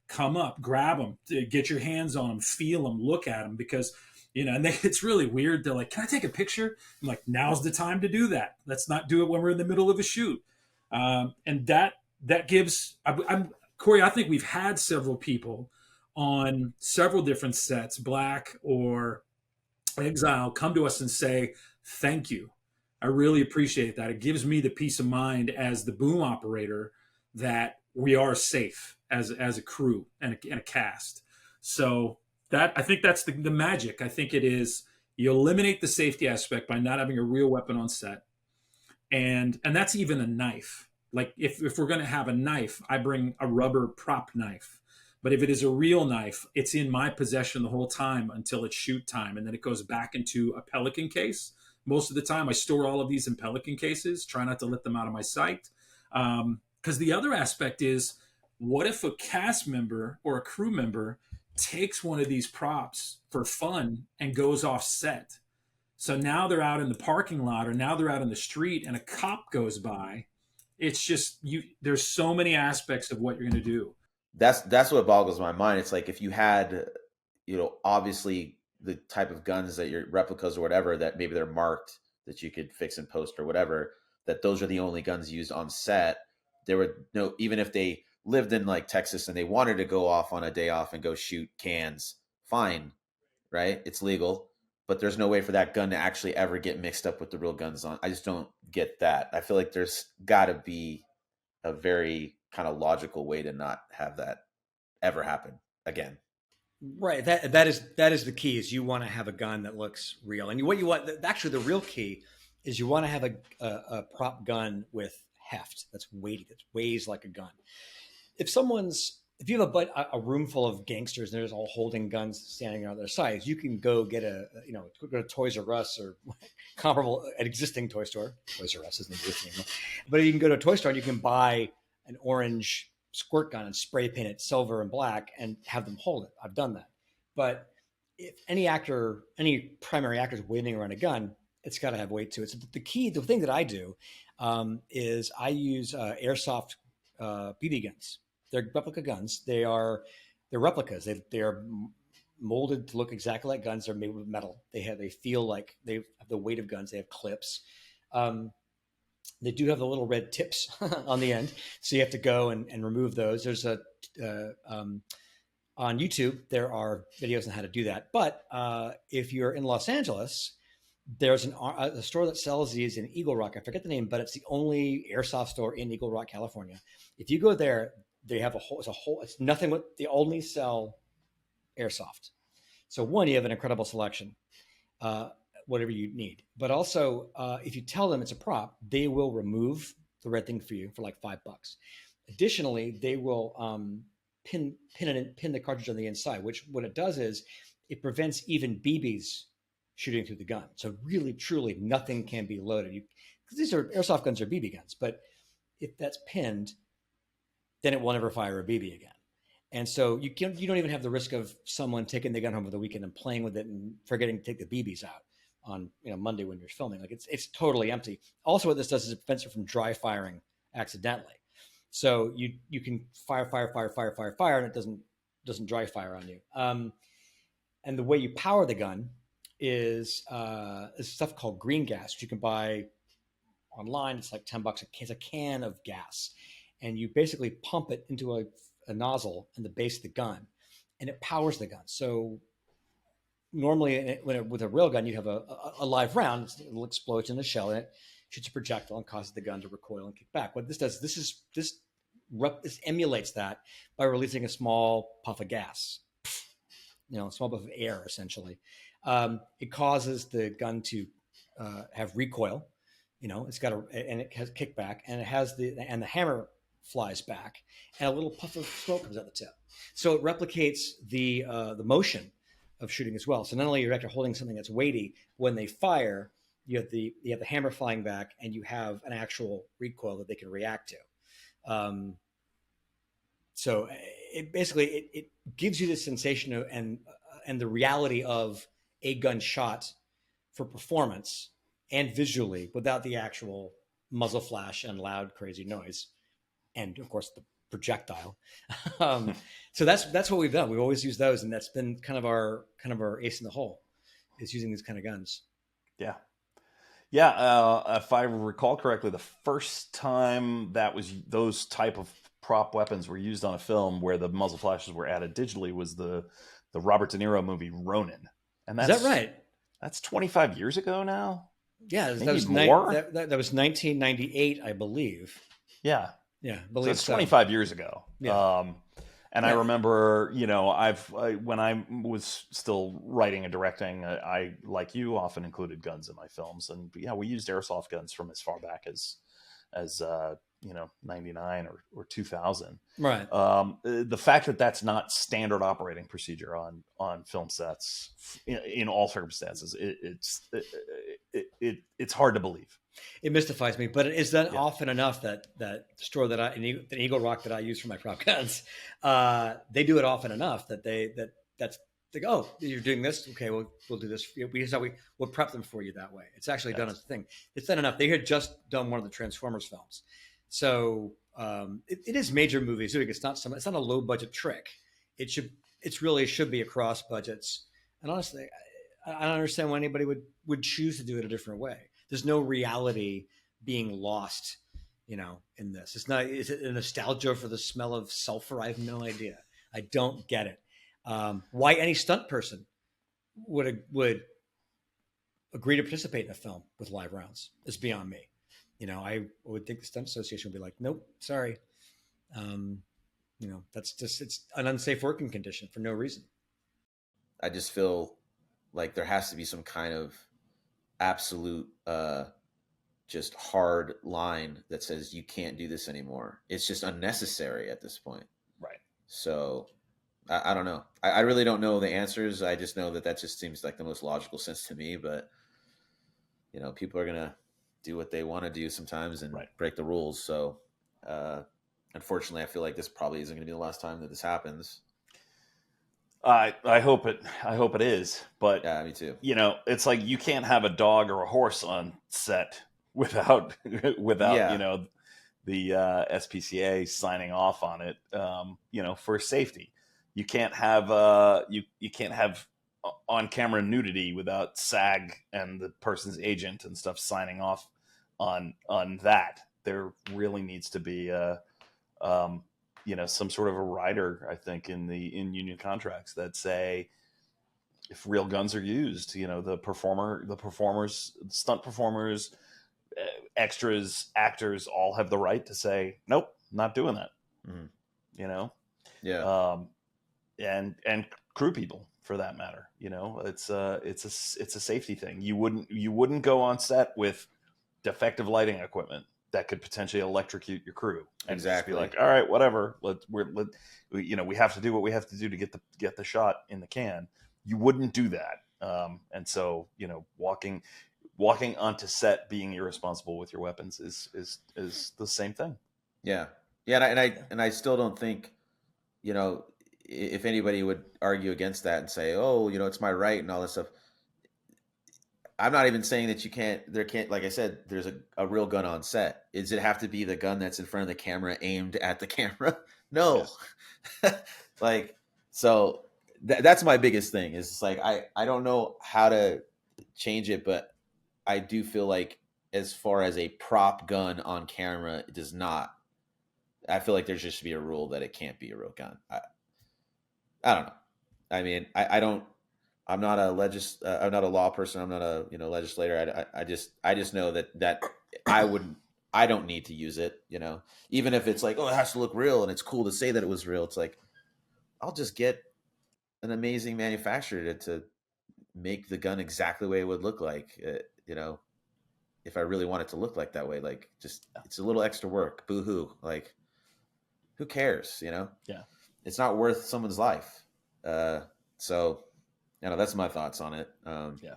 Speaker 11: Come up, grab them, get your hands on them, feel them, look at them, because it's really weird. They're like, can I take a picture? I'm like, now's the time to do that. Let's not do it when we're in the middle of a shoot. And that gives, Corey, I think we've had several people on several different sets, Black or Exile, come to us and say, thank you. I really appreciate that. It gives me the peace of mind as the boom operator that we are safe as a crew and a cast. So I think that's the magic. I think it is, you eliminate the safety aspect by not having a real weapon on set. And that's even a knife. Like if we're going to have a knife, I bring a rubber prop knife. But if it is a real knife, it's in my possession the whole time until it's shoot time. And then it goes back into a Pelican case. Most of the time I store all of these in Pelican cases, try not to let them out of my sight. Because the other aspect is, what if a cast member or a crew member takes one of these props for fun and goes off set. So now they're out in the parking lot, or now they're out in the street and a cop goes by. It's just, there's so many aspects of what you're going to do.
Speaker 6: That's what boggles my mind. It's like if you had, obviously the type of guns that your replicas or whatever, that maybe they're marked that you could fix in post or whatever, that those are the only guns used on set. There were no, even if they lived in like Texas and they wanted to go off on a day off and go shoot cans, fine, right? It's legal, but there's no way for that gun to actually ever get mixed up with the real guns on. I just don't get that. I feel like there's got to be a very kind of logical way to not have that ever happen again.
Speaker 5: Right. That is the key. Is you want to have a gun that looks real, and what you want. Actually, the real key is you want to have a prop gun with heft that's weighty, that weighs like a gun. If you have a room full of gangsters and they're all holding guns standing on their sides, you can go get go to Toys R Us or comparable, an existing toy store. Toys R Us isn't existing anymore, but you can go to a toy store and you can buy an orange squirt gun and spray paint it silver and black and have them hold it. I've done that. But if any primary actor is waving around a gun, it's got to have weight to it. So the thing that I do is I use airsoft BB guns. They're replica guns. They're replicas. They are molded to look exactly like guns. They're made with metal. They feel like they have the weight of guns. They have clips. They do have the little red tips on the end, so you have to go and remove those. There's on YouTube there are videos on how to do that. But if you're in Los Angeles, there's a store that sells these in Eagle Rock. I forget the name, but it's the only airsoft store in Eagle Rock, California. If you go there, they have it's nothing but they only sell airsoft. So one, you have an incredible selection. Whatever you need. But also, if you tell them it's a prop, they will remove the red thing for you for like $5. Additionally, they will pin the cartridge on the inside, which what it does is it prevents even BBs shooting through the gun. So really, truly, nothing can be loaded. Because these are airsoft guns, are BB guns, but if that's pinned, then it will never fire a BB again. And so you don't even have the risk of someone taking the gun home for the weekend and playing with it and forgetting to take the BBs out on Monday when you're filming. Like it's totally empty. Also, what this does is it prevents it from dry firing accidentally. So you can fire, and it doesn't dry fire on you. And the way you power the gun is stuff called green gas, which you can buy online. It's like $10. It's a can of gas, and you basically pump it into a nozzle in the base of the gun, and it powers the gun. So normally, with a real gun, you have a live round. It'll explode in the shell, and it shoots a projectile and causes the gun to recoil and kick back. What this does, this emulates that by releasing a small puff of gas, a small puff of air, essentially. It causes the gun to have recoil. And it has kickback, and it has the hammer flies back, and a little puff of smoke comes out the tip. So it replicates the motion of shooting as well. So not only are you actually holding something that's weighty, when they fire, you have the hammer flying back, and you have an actual recoil that they can react to. So it basically it gives you the sensation of, and the reality of a gun shot for performance and visually without the actual muzzle flash and loud crazy noise, and of course the projectile. So that's what we've done. We've always used those, and that's been kind of our ace in the hole, is using these kind of guns.
Speaker 1: Yeah. If I recall correctly, the first time that was those type of prop weapons were used on a film where the muzzle flashes were added digitally was the Robert De Niro movie Ronin. And
Speaker 5: is that right?
Speaker 1: That's 25 years ago now.
Speaker 5: Yeah,
Speaker 1: that was more.
Speaker 5: That was 1998, I believe.
Speaker 1: Yeah.
Speaker 5: Yeah, I
Speaker 1: So
Speaker 5: believe
Speaker 1: it's 25 years ago.
Speaker 5: Yeah.
Speaker 1: I remember, when I was still writing and directing, I, like you, often included guns in my films. And we used airsoft guns from as far back as 99 or 2000.
Speaker 5: Right.
Speaker 1: The fact that that's not standard operating procedure on film sets in all circumstances, it's hard to believe.
Speaker 5: It mystifies me, but is that often enough that store in Eagle Rock that I use for my prop guns, they do it often enough that that's like, oh, you're doing this. Okay, we'll do this. We'll prep them for you that way. It's actually done a thing. It's done enough. They had just done one of the Transformers films, so it is major movies. It's not a low budget trick. It really should be across budgets. And honestly, I don't understand why anybody would choose to do it a different way. There's no reality being lost, in this. It's not. Is it a nostalgia for the smell of sulfur? I have no idea. I don't get it. Why any stunt person would agree to participate in a film with live rounds is beyond me. I would think the stunt association would be like, nope, sorry. That's just, it's an unsafe working condition for no reason.
Speaker 6: I just feel like there has to be some kind of absolute, just hard line that says you can't do this anymore. It's just unnecessary at this point.
Speaker 1: Right.
Speaker 6: So I don't know. I really don't know the answers. I just know that just seems like the most logical sense to me. But, people are going to do what they want to do sometimes and break the rules. So, unfortunately, I feel like this probably isn't going to be the last time that this happens.
Speaker 1: I hope it is. But,
Speaker 6: yeah, me too.
Speaker 1: It's like you can't have a dog or a horse on set without the SPCA signing off on it, for safety. You can't have you can't have on-camera nudity without SAG and the person's agent and stuff signing off on that. There really needs to be some sort of a rider, I think, in union contracts that say if real guns are used, the performers, stunt performers, extras, actors all have the right to say, nope, not doing that.
Speaker 6: Mm-hmm.
Speaker 1: Yeah. And crew people for that matter, it's a safety thing. You wouldn't go on set with defective lighting equipment that could potentially electrocute your crew. And
Speaker 6: exactly.
Speaker 1: Just be like, all right, whatever. We have to do what we have to do to get the shot in the can. You wouldn't do that. And so, walking onto set being irresponsible with your weapons is the same thing.
Speaker 6: Yeah. Yeah. And I still don't think, if anybody would argue against that and say, oh, it's my right and all this stuff. I'm not even saying that there can't, like I said, there's a real gun on set. Does it have to be the gun that's in front of the camera aimed at the camera? No. Yeah. So that's my biggest thing is it's like, I don't know how to change it, but I do feel like as far as a prop gun on camera, it does not. I feel like there just should be a rule that it can't be a real gun. I don't know. I mean, I'm not a law person. I'm not a legislator. I just know that I don't need to use it. Even if it's like, oh, it has to look real and it's cool to say that it was real. It's like, I'll just get an amazing manufacturer to make the gun exactly the way it would look like. If I really want it to look like that way, it's a little extra work. Boo hoo. Who cares? Yeah. It's not worth someone's life. So. That's my thoughts on it.
Speaker 1: Yeah.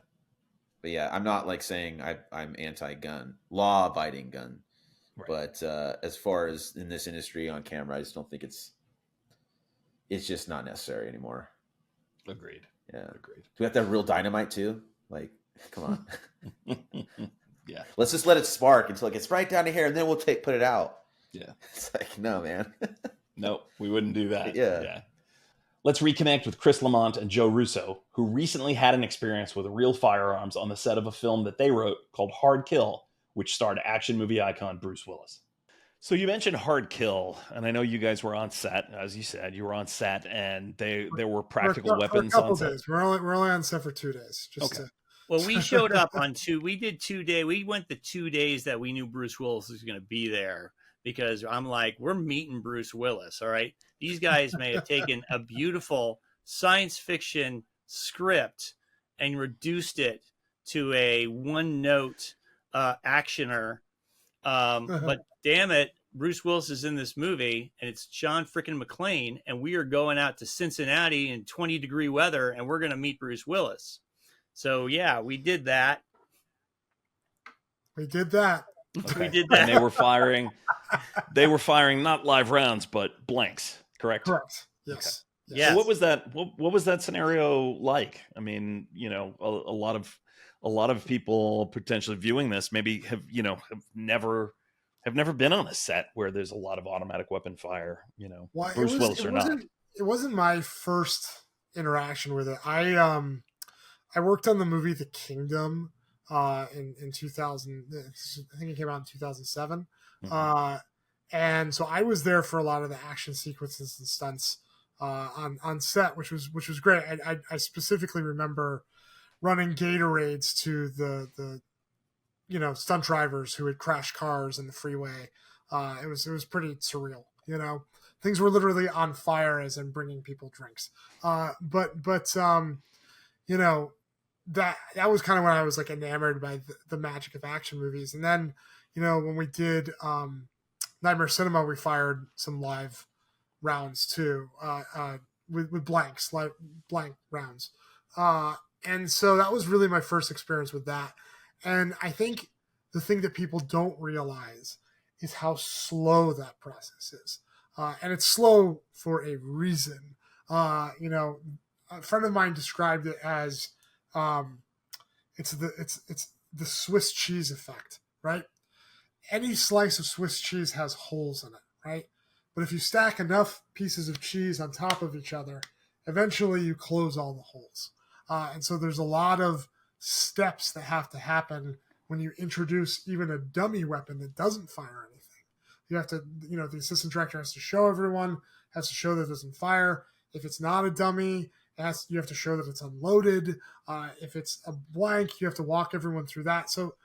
Speaker 6: But yeah, I'm not saying I'm anti-gun, law-abiding gun.
Speaker 1: Right.
Speaker 6: But as far as in this industry on camera, I just don't think it's just not necessary anymore.
Speaker 1: Agreed.
Speaker 6: Yeah.
Speaker 1: Agreed.
Speaker 6: Do we have to have real dynamite too? Come on.
Speaker 1: Yeah.
Speaker 6: Let's just let it spark until it gets right down to here, and then we'll put it out.
Speaker 1: Yeah.
Speaker 6: It's like, no, man.
Speaker 1: No, we wouldn't do that.
Speaker 6: Yeah.
Speaker 1: Let's reconnect with Chris Lamont and Joe Russo, who recently had an experience with real firearms on the set of a film that they wrote called Hard Kill, which starred action movie icon Bruce Willis. So you mentioned Hard Kill, and I know you guys were on set. As you said, you were on set, and there were practical weapons on set.
Speaker 7: Days. We're only on set for 2 days.
Speaker 8: Well, we showed up on we did 2 days. We went the 2 days that we knew Bruce Willis was going to be there. Because I'm like, we're meeting Bruce Willis, all right? These guys may have taken a beautiful science fiction script and reduced it to a one-note actioner. But damn it, Bruce Willis is in this movie, and it's John frickin' McClane, and we are going out to Cincinnati in 20-degree weather, and we're going to meet Bruce Willis. So, yeah, we did that.
Speaker 7: We did that.
Speaker 1: Okay.
Speaker 8: We did that.
Speaker 1: And they were firing not live rounds, but blanks, correct?
Speaker 7: Correct. Yes.
Speaker 1: Okay.
Speaker 8: Yeah.
Speaker 1: So what was that? What was that scenario like? I mean, a lot of people potentially viewing this maybe have never been on a set where there's a lot of automatic weapon fire.
Speaker 7: Well,
Speaker 1: Bruce Willis or not.
Speaker 7: It wasn't my first interaction with it. I worked on the movie The Kingdom in 2000. I think it came out in 2007.
Speaker 1: Mhm.
Speaker 7: And so I was there for a lot of the action sequences and stunts on set, which was great. I specifically remember running Gatorades to the stunt drivers who had crashed cars in the freeway. It was pretty surreal. Things were literally on fire as in bringing people drinks. But that was kind of when I was like enamored by the magic of action movies. And then when we did Nightmare Cinema, we fired some live rounds too, with blanks, like blank rounds. And so that was really my first experience with that. And I think the thing that people don't realize is how slow that process is. And it's slow for a reason. A friend of mine described it as it's the Swiss cheese effect, right? Any slice of Swiss cheese has holes in it, right? But if you stack enough pieces of cheese on top of each other, eventually you close all the holes. And so there's a lot of steps that have to happen when you introduce even a dummy weapon that doesn't fire anything. You have to, the assistant director has to show everyone, has to show that it doesn't fire. If it's not a dummy, you have to show that it's unloaded. If it's a blank, you have to walk everyone through that. So,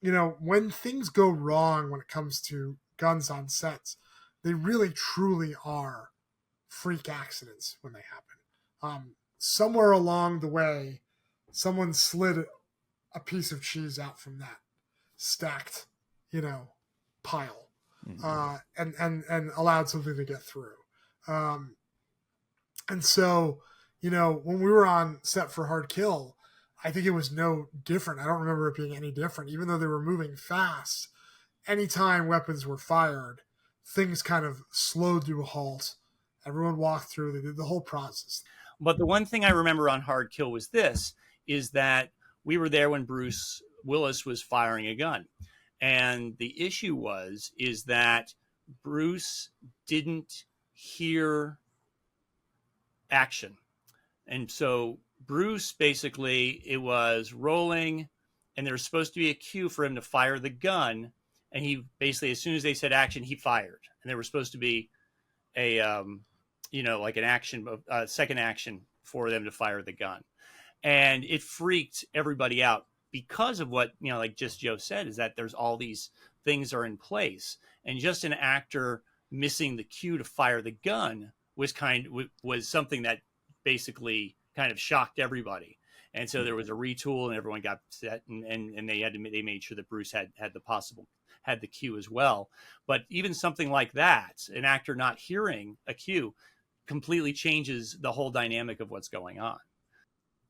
Speaker 7: when things go wrong when it comes to guns on sets, they really truly are freak accidents when they happen. Somewhere along the way, someone slid a piece of cheese out from that stacked, pile, and allowed something to get through. And so, when we were on set for Hard Kill, I think it was no different. I don't remember it being any different, even though they were moving fast. Anytime weapons were fired, things kind of slowed to a halt. Everyone walked through. They did the whole process.
Speaker 8: But the one thing I remember on Hard Kill was is that we were there when Bruce Willis was firing a gun. And the issue is that Bruce didn't hear action. And so Bruce, basically, it was rolling and there was supposed to be a cue for him to fire the gun. And he basically, as soon as they said action, he fired. And there was supposed to be a, like an action, a second action for them to fire the gun. And it freaked everybody out because of what, like just Joe said, is that there's all these things are in place. And just an actor missing the cue to fire the gun was something that basically kind of shocked everybody. And so there was a retool and everyone got set and they made sure that Bruce had the cue as well. But even something like that, an actor not hearing a cue completely changes the whole dynamic of what's going on.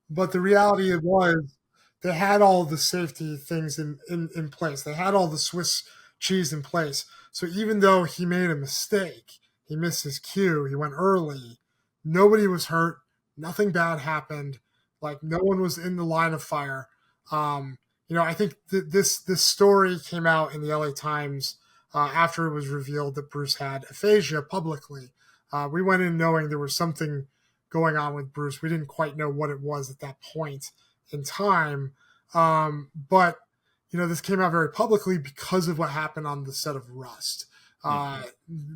Speaker 7: But the reality was they had all the safety things in place. They had all the Swiss cheese in place. So even though he made a mistake, he missed his cue, he went early, nobody was hurt, nothing bad happened, like no one was in the line of fire. I think this story came out in the LA Times after it was revealed that Bruce had aphasia publicly. We went in knowing there was something going on with Bruce. We didn't quite know what it was at that point in time. But this came out very publicly because of what happened on the set of Rust.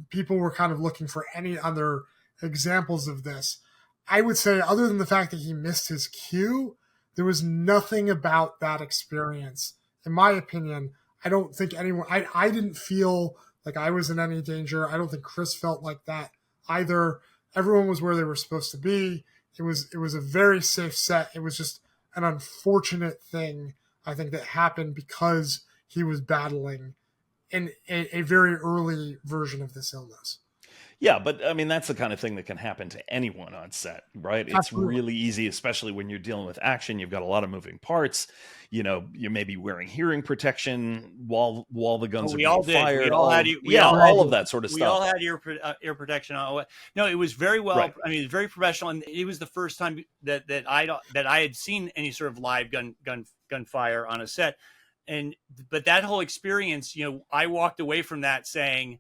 Speaker 7: People were kind of looking for any other examples of this. I would say, other than the fact that he missed his cue, there was nothing about that experience. In my opinion, I don't think anyone, I didn't feel like I was in any danger. I don't think Chris felt like that either. Everyone was where they were supposed to be. It was a very safe set. It was just an unfortunate thing, I think, that happened because he was battling in a very early version of this illness.
Speaker 1: Yeah, but I mean, that's the kind of thing that can happen to anyone on set, right? It's
Speaker 7: Absolutely.
Speaker 1: really easy, especially when you're dealing with action. You've got a lot of moving parts. You know, you may be wearing hearing protection while the guns
Speaker 8: Oh,
Speaker 1: are
Speaker 8: we
Speaker 1: being
Speaker 8: all did.
Speaker 1: fired.
Speaker 8: We all had
Speaker 1: All of that sort of
Speaker 8: we all
Speaker 1: stuff.
Speaker 8: had ear protection on. No, it was very well.
Speaker 1: Right.
Speaker 8: I mean, it was very professional, and it was the first time that I had seen any sort of live gunfire on a set, but that whole experience, you know, I walked away from that saying,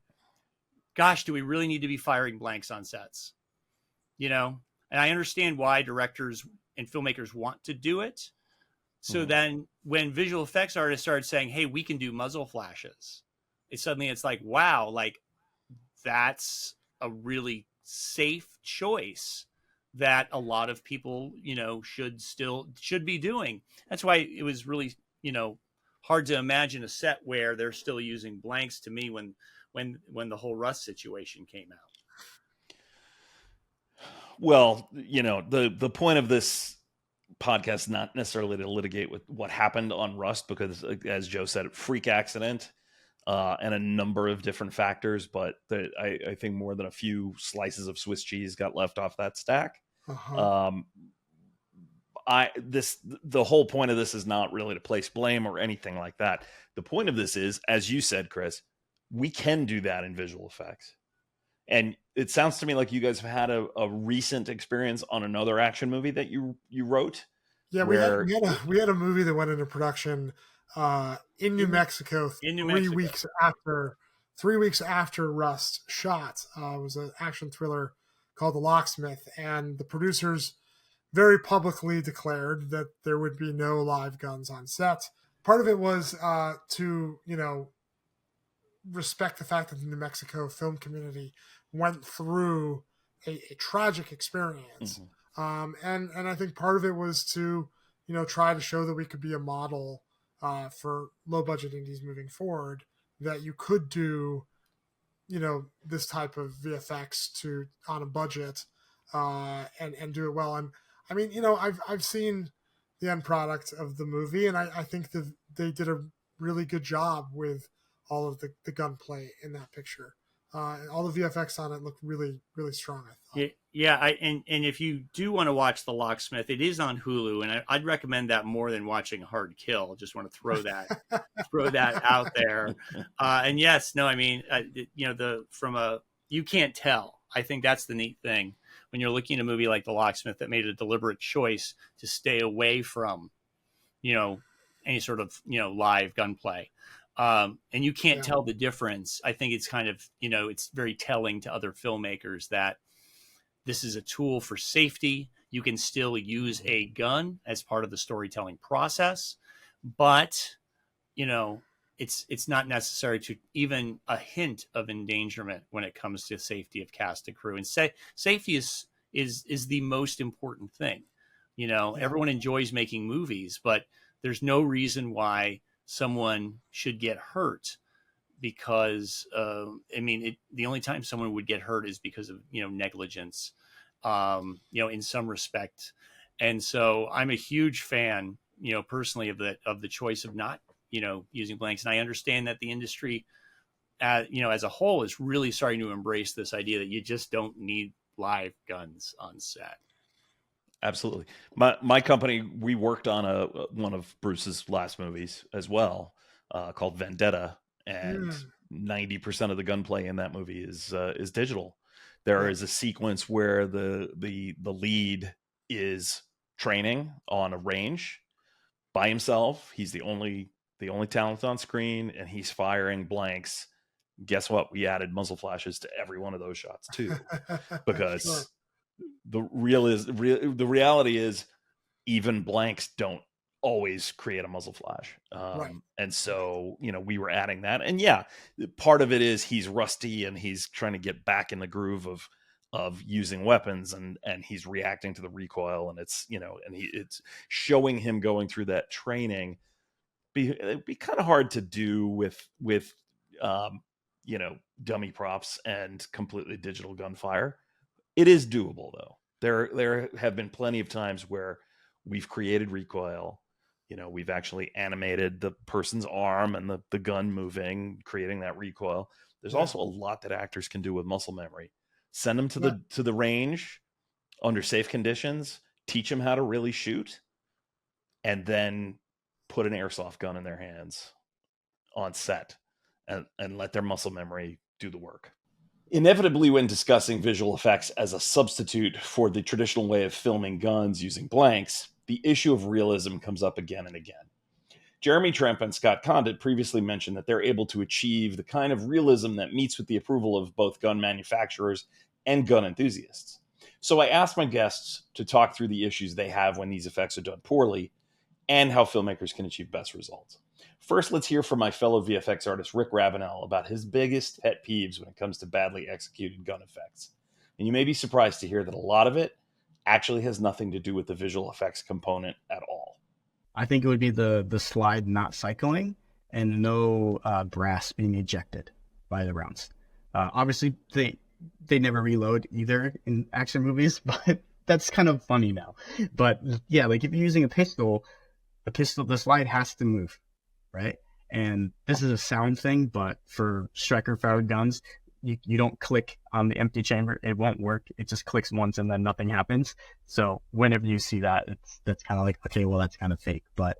Speaker 8: "Gosh, do we really need to be firing blanks on sets?" You know, and I understand why directors and filmmakers want to do it. So then when visual effects artists started saying, hey, we can do muzzle flashes, it's like, wow, like that's a really safe choice that a lot of people, you know, should be doing. That's why it was really, you know, hard to imagine a set where they're still using blanks to me when the whole Rust situation came out.
Speaker 1: Well, you know, the point of this podcast not necessarily to litigate with what happened on Rust, because as Joe said, freak accident and a number of different factors, but I think more than a few slices of Swiss cheese got left off that stack. The whole point of this is not really to place blame or anything like that. The point of this is, as you said, Chris, we can do that in visual effects. And it sounds to me like you guys have had a recent experience on another action movie that you wrote.
Speaker 7: Yeah, we had a movie that went into production in New Mexico 3 weeks after 3 weeks after Rust shot. It was an action thriller called The Locksmith, and the producers very publicly declared that there would be no live guns on set. Part of it was to, you know, respect the fact that the New Mexico film community went through a tragic experience. And I think part of it was to, you know, try to show that we could be a model for low budget indies moving forward, that you could do, you know, this type of VFX on a budget and do it well. And I mean, you know, I've seen the end product of the movie, and I think that they did a really good job with all of the gunplay in that picture. All the VFX on it looked really, really strong, I thought.
Speaker 8: Yeah, and if you do want to watch The Locksmith, it is on Hulu, and I'd recommend that more than watching Hard Kill. Just want to throw that out there. And yes, no, I mean, you know, you can't tell. I think that's the neat thing when you're looking at a movie like The Locksmith that made a deliberate choice to stay away from, you know, any sort of, you know, live gunplay. And you can't tell the difference. I think it's kind of, you know, it's very telling to other filmmakers that this is a tool for safety. You can still use a gun as part of the storytelling process, but, you know, it's not necessary to even a hint of endangerment when it comes to safety of cast and crew. And safety is the most important thing. You know, everyone enjoys making movies, but there's no reason why someone should get hurt because I mean, the only time someone would get hurt is because of, you know, negligence, you know, in some respect. And so I'm a huge fan, you know, personally of the choice of not, you know, using blanks. And I understand that the industry, you know, as a whole is really starting to embrace this idea that you just don't need live guns on set.
Speaker 1: Absolutely. My company, we worked on one of Bruce's last movies as well, called Vendetta, and 90% of the gunplay in that movie is digital. There is a sequence where the lead is training on a range by himself. He's the only talent on screen, and he's firing blanks. Guess what? We added muzzle flashes to every one of those shots too, because the reality is even blanks don't always create a muzzle flash. And so, you know, we were adding that, and yeah, part of it is he's rusty and he's trying to get back in the groove of using weapons, and he's reacting to the recoil, and it's, you know, and it's showing him going through that training. It'd be kind of hard to do with you know, dummy props and completely digital gunfire. It is doable though. There have been plenty of times where we've created recoil. You know, we've actually animated the person's arm and the gun moving, creating that recoil. There's also a lot that actors can do with muscle memory. Send them to the range under safe conditions, teach them how to really shoot, and then put an airsoft gun in their hands on set and let their muscle memory do the work. Inevitably, when discussing visual effects as a substitute for the traditional way of filming guns using blanks, the issue of realism comes up again and again. Jeremy Tremp and Scott Condit previously mentioned that they're able to achieve the kind of realism that meets with the approval of both gun manufacturers and gun enthusiasts. So I asked my guests to talk through the issues they have when these effects are done poorly and how filmmakers can achieve best results. First, let's hear from my fellow VFX artist Rick Ravenel about his biggest pet peeves when it comes to badly executed gun effects. And you may be surprised to hear that a lot of it actually has nothing to do with the visual effects component at all.
Speaker 4: I think it would be the slide not cycling and no brass being ejected by the rounds. Obviously, they never reload either in action movies, but that's kind of funny now. But yeah, like if you're using a pistol, the slide has to move, right? And this is a sound thing, but for striker-fired guns, you don't click on the empty chamber. It won't work. It just clicks once and then nothing happens. So whenever you see that, that's kind of like, okay, well, that's kind of fake. But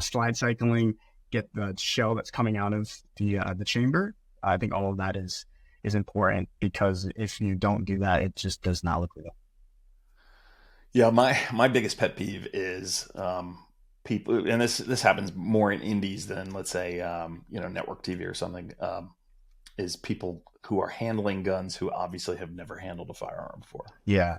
Speaker 4: slide cycling, get the shell that's coming out of the chamber. I think all of that is important, because if you don't do that, it just does not look real.
Speaker 1: Yeah, my biggest pet peeve is people, and this happens more in indies than, let's say, network TV or something, is people who are handling guns who obviously have never handled a firearm before. Yeah.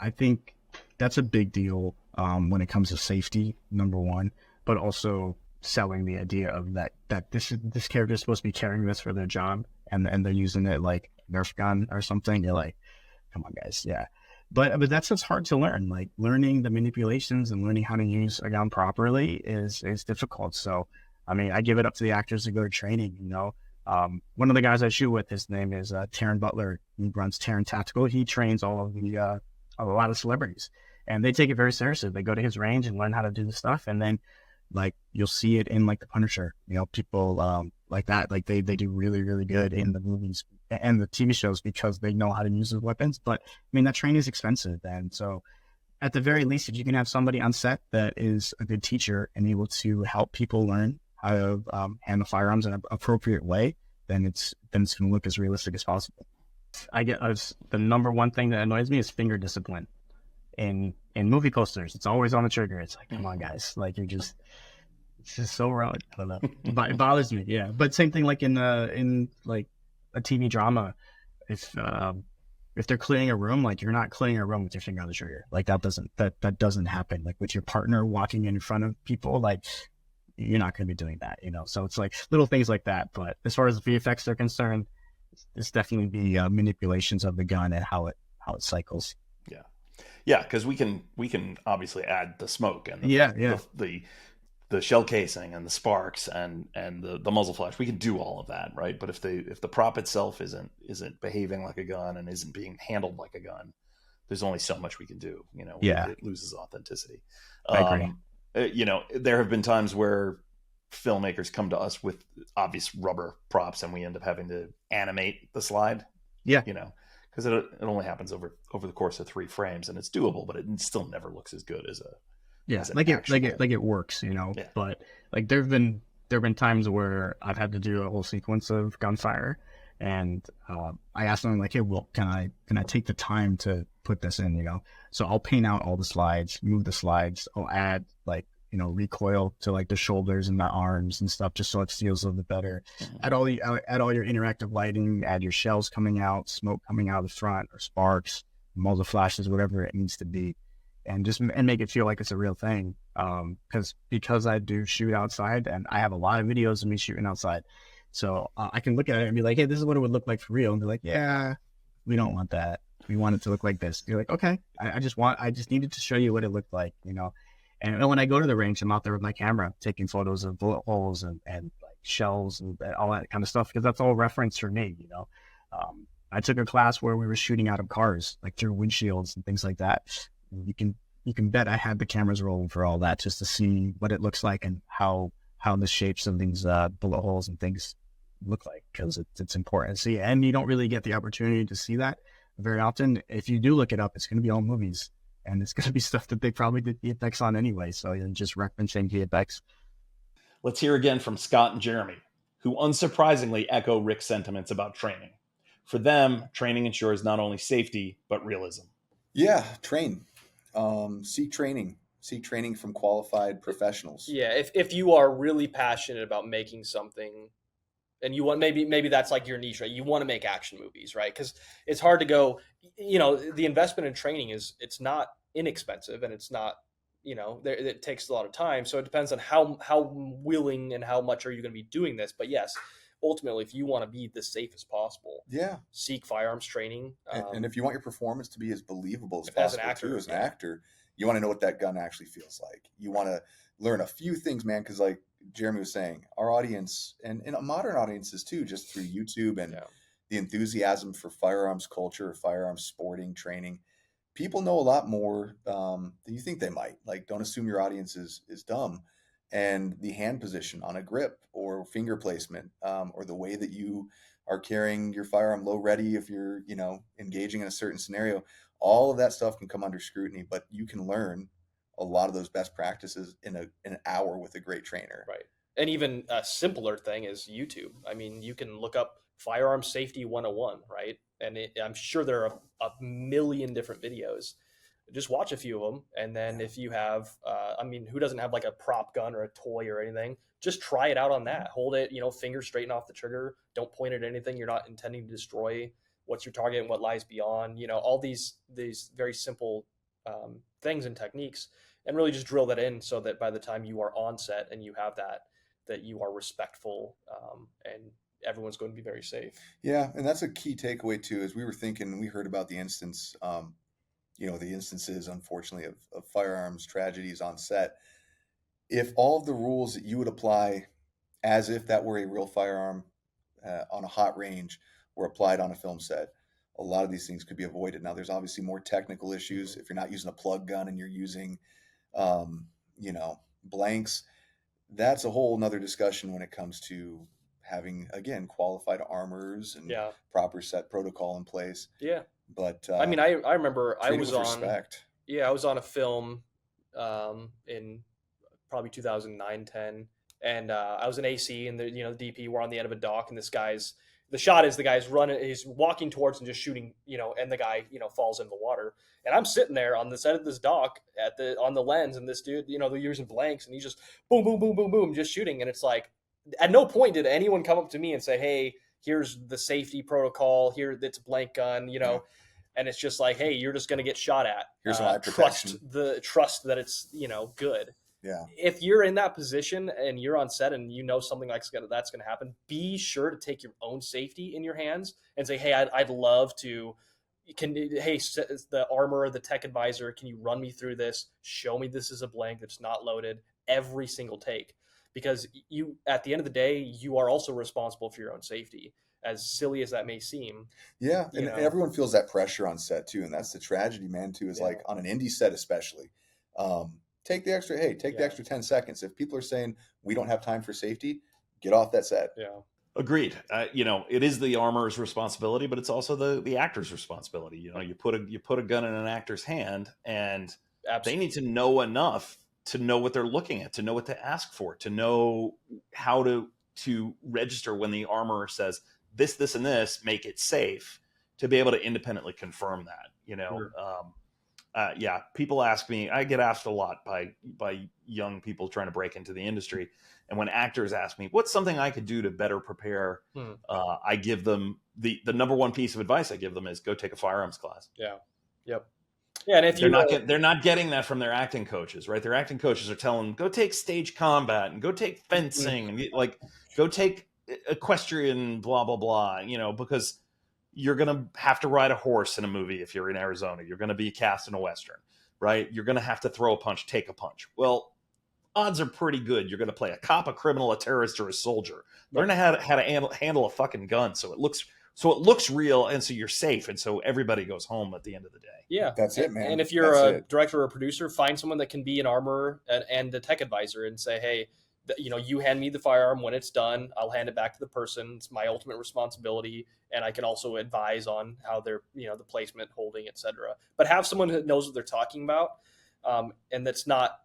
Speaker 4: I think that's a big deal when it comes to safety, number one, but also selling the idea of that this character is supposed to be carrying this for their job, and they're using it like Nerf gun or something. You're like, come on, guys, yeah. But that's just hard to learn. Like, learning the manipulations and learning how to use a gun properly is difficult. So, I mean, I give it up to the actors to go to training. One of the guys I shoot with, his name is Taryn Butler. He runs Taryn Tactical. He trains all of a lot of celebrities, and they take it very seriously. They go to his range and learn how to do the stuff, and then like you'll see it in like The Punisher. People like that, like they do really, really good in the movies and the TV shows because they know how to use those weapons. But I mean, that training is expensive, and so at the very least, if you can have somebody on set that is a good teacher and able to help people learn how to handle firearms in an appropriate way, then it's going to look as realistic as possible. I get the number one thing that annoys me is finger discipline in movie posters. It's always on the trigger. It's like, come on, guys, like it's just so wrong. I don't know. It bothers me. Yeah, but same thing like in like a TV drama, if they're clearing a room, like you're not clearing a room with your finger on the trigger. Like that doesn't happen. Like with your partner walking in front of people, like you're not going to be doing that, So it's like little things like that. But as far as the VFX are concerned, it's definitely the manipulations of the gun and how it cycles.
Speaker 1: Yeah, because we can obviously add the smoke and the shell casing and the sparks and the muzzle flash. We can do all of that, right? But if the prop itself isn't behaving like a gun and isn't being handled like a gun, there's only so much we can do. It loses authenticity.
Speaker 4: I agree.
Speaker 1: There have been times where filmmakers come to us with obvious rubber props and we end up having to animate the slide.
Speaker 4: Yeah.
Speaker 1: Because it only happens over the course of 3 frames, and it's doable, but it still never looks as good as
Speaker 4: it works, Yeah. But like there've been times where I've had to do a whole sequence of gunfire, and I asked them like, hey, well, can I take the time to put this in, So I'll paint out all the slides, move the slides, I'll add like, recoil to like the shoulders and the arms and stuff, just so it feels a little bit better. Mm-hmm. Add all your interactive lighting, add your shells coming out, smoke coming out of the front, or sparks, muzzle flashes, whatever it needs to be, and make it feel like it's a real thing. Because I do shoot outside, and I have a lot of videos of me shooting outside, so I can look at it and be like, hey, this is what it would look like for real, and they're like, yeah, we don't want that. We want it to look like this. You're like, okay, I just needed to show you what it looked like, And when I go to the range, I'm out there with my camera taking photos of bullet holes and like shells and all that kind of stuff, because that's all reference for me, I took a class where we were shooting out of cars, like through windshields and things like that. You can bet I had the cameras rolling for all that, just to see what it looks like and how the shapes of these bullet holes and things look like, because it's important to see. And you don't really get the opportunity to see that very often, if you do look it up, it's going to be all movies. And it's going to be stuff that they probably did VFX on anyway. So you're just referencing VFX.
Speaker 1: Let's hear again from Scott and Jeremy, who unsurprisingly echo Rick's sentiments about training. For them, training ensures not only safety, but realism.
Speaker 3: Yeah, train. Seek training. Seek training from qualified professionals.
Speaker 2: Yeah, if you are really passionate about making something, and you want, maybe that's like your niche, right? You want to make action movies, right? Because it's hard to go, the investment in training it's not inexpensive, and it's not, it takes a lot of time. So it depends on how willing and how much are you going to be doing this. But yes, ultimately, if you want to be the safest possible,
Speaker 3: yeah,
Speaker 2: seek firearms training.
Speaker 3: And if you want your performance to be as believable as
Speaker 2: as an
Speaker 3: possible,
Speaker 2: actor,
Speaker 3: too, as an actor, you want to know what that gun actually feels like. You want to learn a few things, man, because like Jeremy was saying, our audience and modern audiences too, just through YouTube and the enthusiasm for firearms culture, firearms sporting training, people know a lot more than you think they might. Like, don't assume your audience is dumb. And the hand position on a grip or finger placement, or the way that you are carrying your firearm low ready if you're, engaging in a certain scenario, all of that stuff can come under scrutiny, but you can learn a lot of those best practices in an hour with a great trainer.
Speaker 2: Right. And even a simpler thing is YouTube. I mean, you can look up Firearm Safety 101, right? And I'm sure there are a million different videos. Just watch a few of them. And then if you have, who doesn't have like a prop gun or a toy or anything? Just try it out on that. Hold it, finger straighten off the trigger. Don't point at anything you're not intending to destroy. What's your target and what lies beyond? All these very simple things and techniques, and really just drill that in so that by the time you are on set and you have that you are respectful, and everyone's going to be very safe.
Speaker 3: Yeah, and that's a key takeaway too. As we were thinking, we heard about the instance, the instances, unfortunately, of firearms tragedies on set. If all of the rules that you would apply as if that were a real firearm on a hot range were applied on a film set, a lot of these things could be avoided. Now, there's obviously more technical issues. If you're not using a plug gun and you're using, blanks, that's a whole nother discussion when it comes to having, again, qualified armors and proper set protocol in place.
Speaker 2: Yeah.
Speaker 3: But
Speaker 2: I remember I was on
Speaker 3: respect.
Speaker 2: Yeah, I was on a film in probably 2009, 10, and I was an AC, and the DP, we're on the end of a dock, and the shot is the guy's running, he's walking towards and just shooting, and the guy, falls into the water. And I'm sitting there on the side of this dock on the lens, and this dude, they're using blanks, and he's just boom, boom, boom, boom, boom, just shooting. And it's like, at no point did anyone come up to me and say, hey, here's the safety protocol, here, it's a blank gun, and it's just like, hey, you're just going to get shot at.
Speaker 3: Here's eye protection.
Speaker 2: Trust that it's, good.
Speaker 3: Yeah.
Speaker 2: If you're in that position and you're on set and something that's going to happen, be sure to take your own safety in your hands and say, hey, I'd love to. The armor, the tech advisor, can you run me through this? Show me this is a blank that's not loaded every single take, because you, at the end of the day, you are also responsible for your own safety, as silly as that may seem.
Speaker 3: Yeah. And everyone feels that pressure on set too. And that's the tragedy, man, too, is like on an indie set, especially, take the extra 10 seconds. If people are saying we don't have time for safety, get off that set.
Speaker 2: Yeah.
Speaker 1: Agreed. It is the armorer's responsibility, but it's also the actor's responsibility. You put a gun in an actor's hand, and they need to know enough to know what they're looking at, to know what to ask for, to know how to register when the armorer says this, and this, make it safe, to be able to independently confirm that.
Speaker 2: Sure.
Speaker 1: People ask me, I get asked a lot by young people trying to break into the industry. And when actors ask me, what's something I could do to better prepare? I give them the number one piece of advice I give them is go take a firearms class.
Speaker 2: Yeah. Yep. Yeah. And if
Speaker 1: they're not getting that from their acting coaches, right? Their acting coaches are telling them, go take stage combat and go take fencing and go take equestrian, blah, blah, blah, because you're going to have to ride a horse in a movie. If you're in Arizona, you're going to be cast in a Western, right? You're going to have to throw a punch, take a punch. Well, odds are pretty good you're going to play a cop, a criminal, a terrorist, or a soldier. Learn how to handle a fucking gun so it looks real, and so you're safe, and so everybody goes home at the end of the day.
Speaker 2: Yeah,
Speaker 3: that's it, man.
Speaker 2: And if you're a director or a producer, find someone that can be an armorer and the tech advisor, and say, hey, you hand me the firearm. When it's done, I'll hand it back to the person. It's my ultimate responsibility, and I can also advise on how they're, the placement, holding, etc. But have someone who knows what they're talking about, and that's not,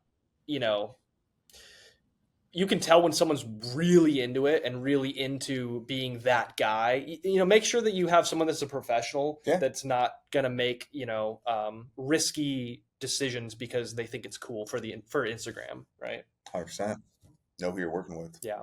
Speaker 2: you can tell when someone's really into it and really into being that guy. Make sure that you have someone that's a professional, that's not gonna make risky decisions because they think it's cool for Instagram, right?
Speaker 3: 100%. Know who you're working with.
Speaker 2: Yeah.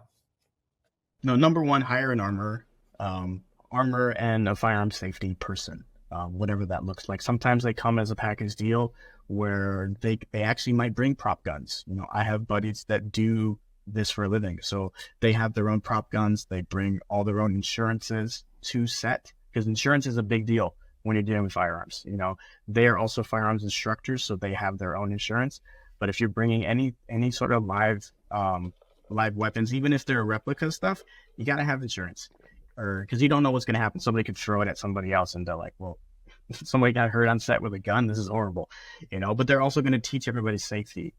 Speaker 4: No, number one, hire an armor and a firearm safety person, whatever that looks like. Sometimes they come as a package deal where they actually might bring prop guns. I have buddies that do this for a living, so they have their own prop guns. They bring all their own insurances to set, because insurance is a big deal when you're dealing with firearms. They are also firearms instructors, so they have their own insurance. But if you're bringing any sort of live weapons, even if they're replica stuff, you got to have insurance, or because you don't know what's going to happen. Somebody could throw it at somebody else and they're like, well, somebody got hurt on set with a gun. This is horrible, but they're also going to teach everybody safety.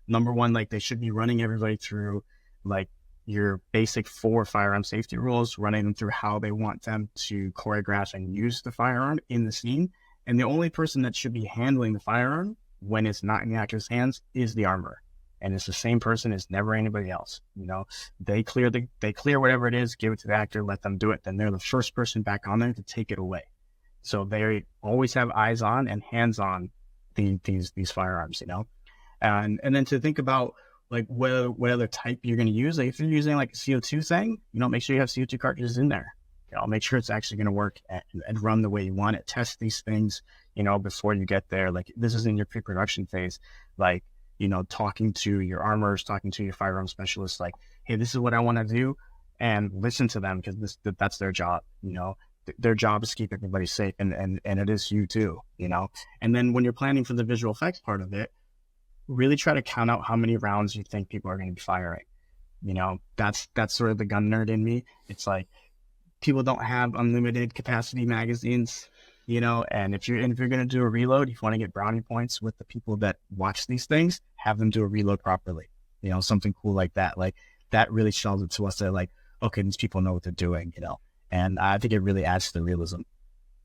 Speaker 4: Number one, like, they should be running everybody through like your basic 4 firearm safety rules, running them through how they want them to choreograph and use the firearm in the scene. And the only person that should be handling the firearm when it's not in the actor's hands is the armorer. And it's the same person, it's never anybody else. They clear whatever it is, give it to the actor, let them do it. Then they're the first person back on there to take it away. So they always have eyes on and hands on these firearms, and then to think about like what other type you're going to use. Like if you're using like a CO2 thing, make sure you have CO2 cartridges in there. Make sure it's actually going to work and run the way you want it. Test these things, before you get there. Like this is in your pre-production phase, like, talking to your armorers, talking to your firearm specialists, like, hey, this is what I want to do, and listen to them, because that's their job. Their job is to keep everybody safe, and it is you too, And then when you're planning for the visual effects part of it, really try to count out how many rounds you think people are going to be firing. That's sort of the gun nerd in me. It's like, people don't have unlimited capacity magazines, and if you're going to do a reload, if you want to get brownie points with the people that watch these things, have them do a reload properly. Something cool like that. Like that really sells it to us that, like, okay, these people know what they're doing, and I think it really adds to the realism.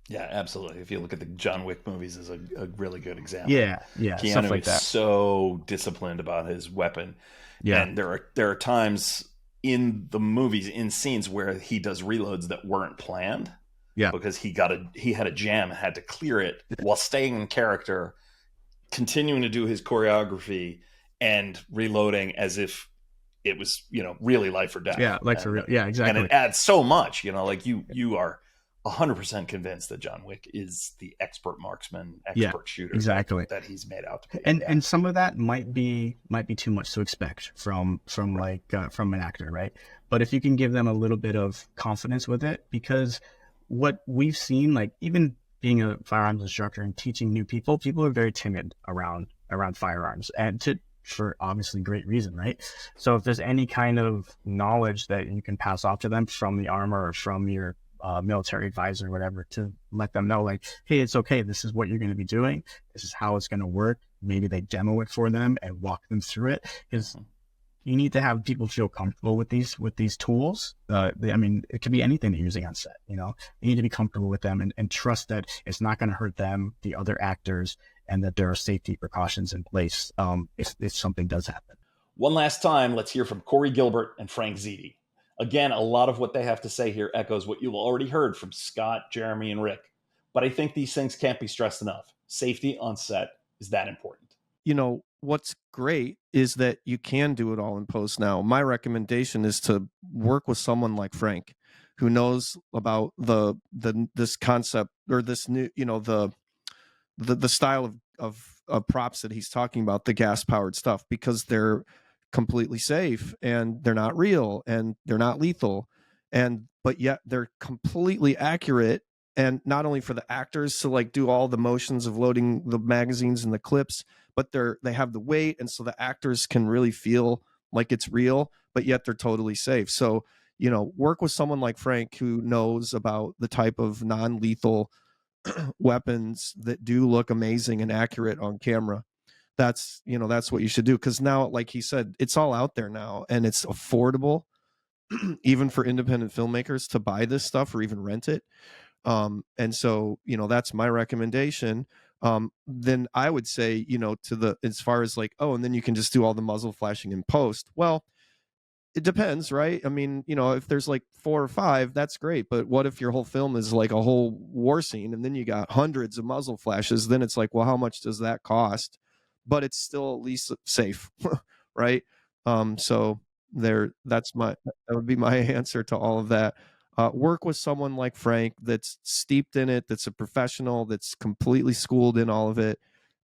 Speaker 1: Yeah, absolutely. If you look at the John Wick movies as a really good example.
Speaker 4: Yeah,
Speaker 1: Keanu
Speaker 4: stuff like that.
Speaker 1: is so disciplined about his weapon.
Speaker 4: Yeah.
Speaker 1: And there are times in the movies, in scenes, where he does reloads that weren't planned.
Speaker 4: Yeah.
Speaker 1: Because he had a jam and had to clear it while staying in character, continuing to do his choreography and reloading as if it was, really life or death.
Speaker 4: Yeah, like for real. Yeah, exactly.
Speaker 1: And it adds so much, like you are 100% convinced that John Wick is the expert marksman, shooter,
Speaker 4: exactly,
Speaker 1: that he's made out to be.
Speaker 4: And some of that might be too much to expect from an actor, right? But if you can give them a little bit of confidence with it, because what we've seen, like even being a firearms instructor and teaching new people are very timid around firearms, and for obviously great reason, right? So if there's any kind of knowledge that you can pass off to them from the armor or from your military advisor or whatever, to let them know, like, hey, it's okay, this is what you're going to be doing, this is how it's going to work. Maybe they demo it for them and walk them through it, because you need to have people feel comfortable with these tools. It could be anything that you're using on set. You need to be comfortable with them and trust that it's not going to hurt them, the other actors, and that there are safety precautions in place if something does happen.
Speaker 1: One last time, let's hear from Corey Gilbert and Frank Ziti. Again, a lot of what they have to say here echoes what you've already heard from Scott, Jeremy, and Rick. But I think these things can't be stressed enough. Safety on set is that important.
Speaker 10: What's great is that you can do it all in post now. My recommendation is to work with someone like Frank, who knows about this concept, or this new, the style of props that he's talking about, the gas powered stuff, because they're completely safe and they're not real and they're not lethal, but yet they're completely accurate. And not only for the actors to like do all the motions of loading the magazines and the clips, but they have the weight, and so the actors can really feel like it's real, but yet they're totally safe. So, work with someone like Frank, who knows about the type of non-lethal weapons that do look amazing and accurate on camera. that's what you should do, because now, like he said, it's all out there now and it's affordable even for independent filmmakers to buy this stuff or even rent it. And so, that's my recommendation. Then I would say, as far as like, oh, and then you can just do all the muzzle flashing in post. Well, it depends, right? I mean, if there's like 4 or 5, that's great. But what if your whole film is like a whole war scene and then you got hundreds of muzzle flashes? Then it's like, well, how much does that cost? But it's still at least safe, right? So that would be my answer to all of that. Work with someone like Frank that's steeped in it, that's a professional, that's completely schooled in all of it.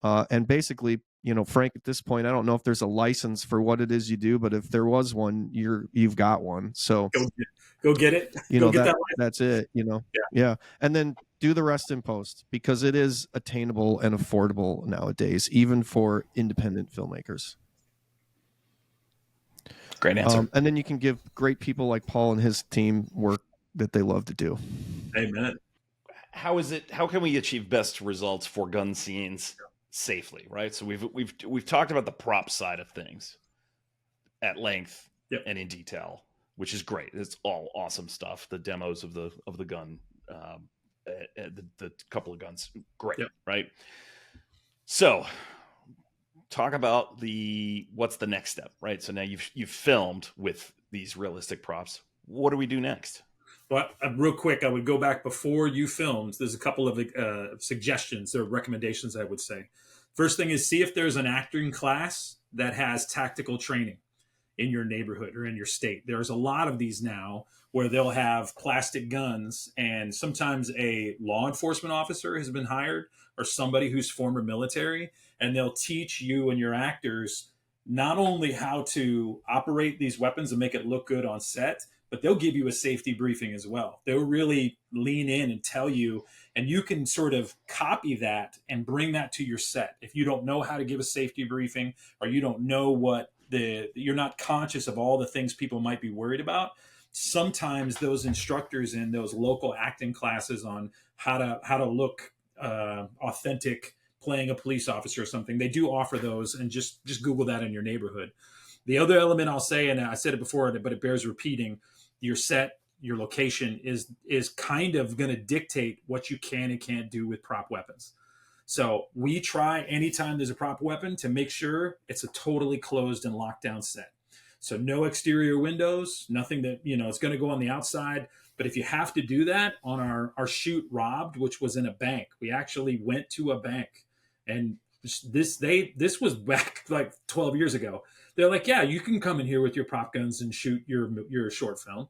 Speaker 10: And basically, Frank, at this point, I don't know if there's a license for what it is you do, but if there was one, you've got one. So
Speaker 11: go get it. Go get that.
Speaker 10: That's it. Yeah. And then do the rest in post, because it is attainable and affordable nowadays, even for independent filmmakers.
Speaker 1: Great answer.
Speaker 10: And then you can give great people like Paul and his team work that they love to do.
Speaker 11: Amen.
Speaker 1: How can we achieve best results for gun scenes safely, right? So we've talked about the prop side of things at length and in detail, which is great. It's all awesome stuff. The demos of the gun, the couple of guns, great, right? So talk about what's the next step, right? So now you've filmed with these realistic props. What do we do next?
Speaker 11: Well, real quick, I would go back before you filmed. There's a couple of suggestions or recommendations I would say. First thing is, see if there's an acting class that has tactical training in your neighborhood or in your state. There's a lot of these now where they'll have plastic guns, and sometimes a law enforcement officer has been hired or somebody who's former military, and they'll teach you and your actors not only how to operate these weapons and make it look good on set, but they'll give you a safety briefing as well. They'll really lean in and tell you, and you can sort of copy that and bring that to your set. If you don't know how to give a safety briefing, or you don't know you're not conscious of all the things people might be worried about, sometimes those instructors in those local acting classes on how to look authentic playing a police officer or something, they do offer those, and just Google that in your neighborhood. The other element I'll say, and I said it before, but it bears repeating, your set, your location is kind of going to dictate what you can and can't do with prop weapons. So we try anytime there's a prop weapon to make sure it's a totally closed and locked down set. So no exterior windows, nothing that, it's going to go on the outside. But if you have to do that, on our shoot Robbed, which was in a bank, we actually went to a bank, and this was back like 12 years ago. They're like, yeah, you can come in here with your prop guns and shoot your short film.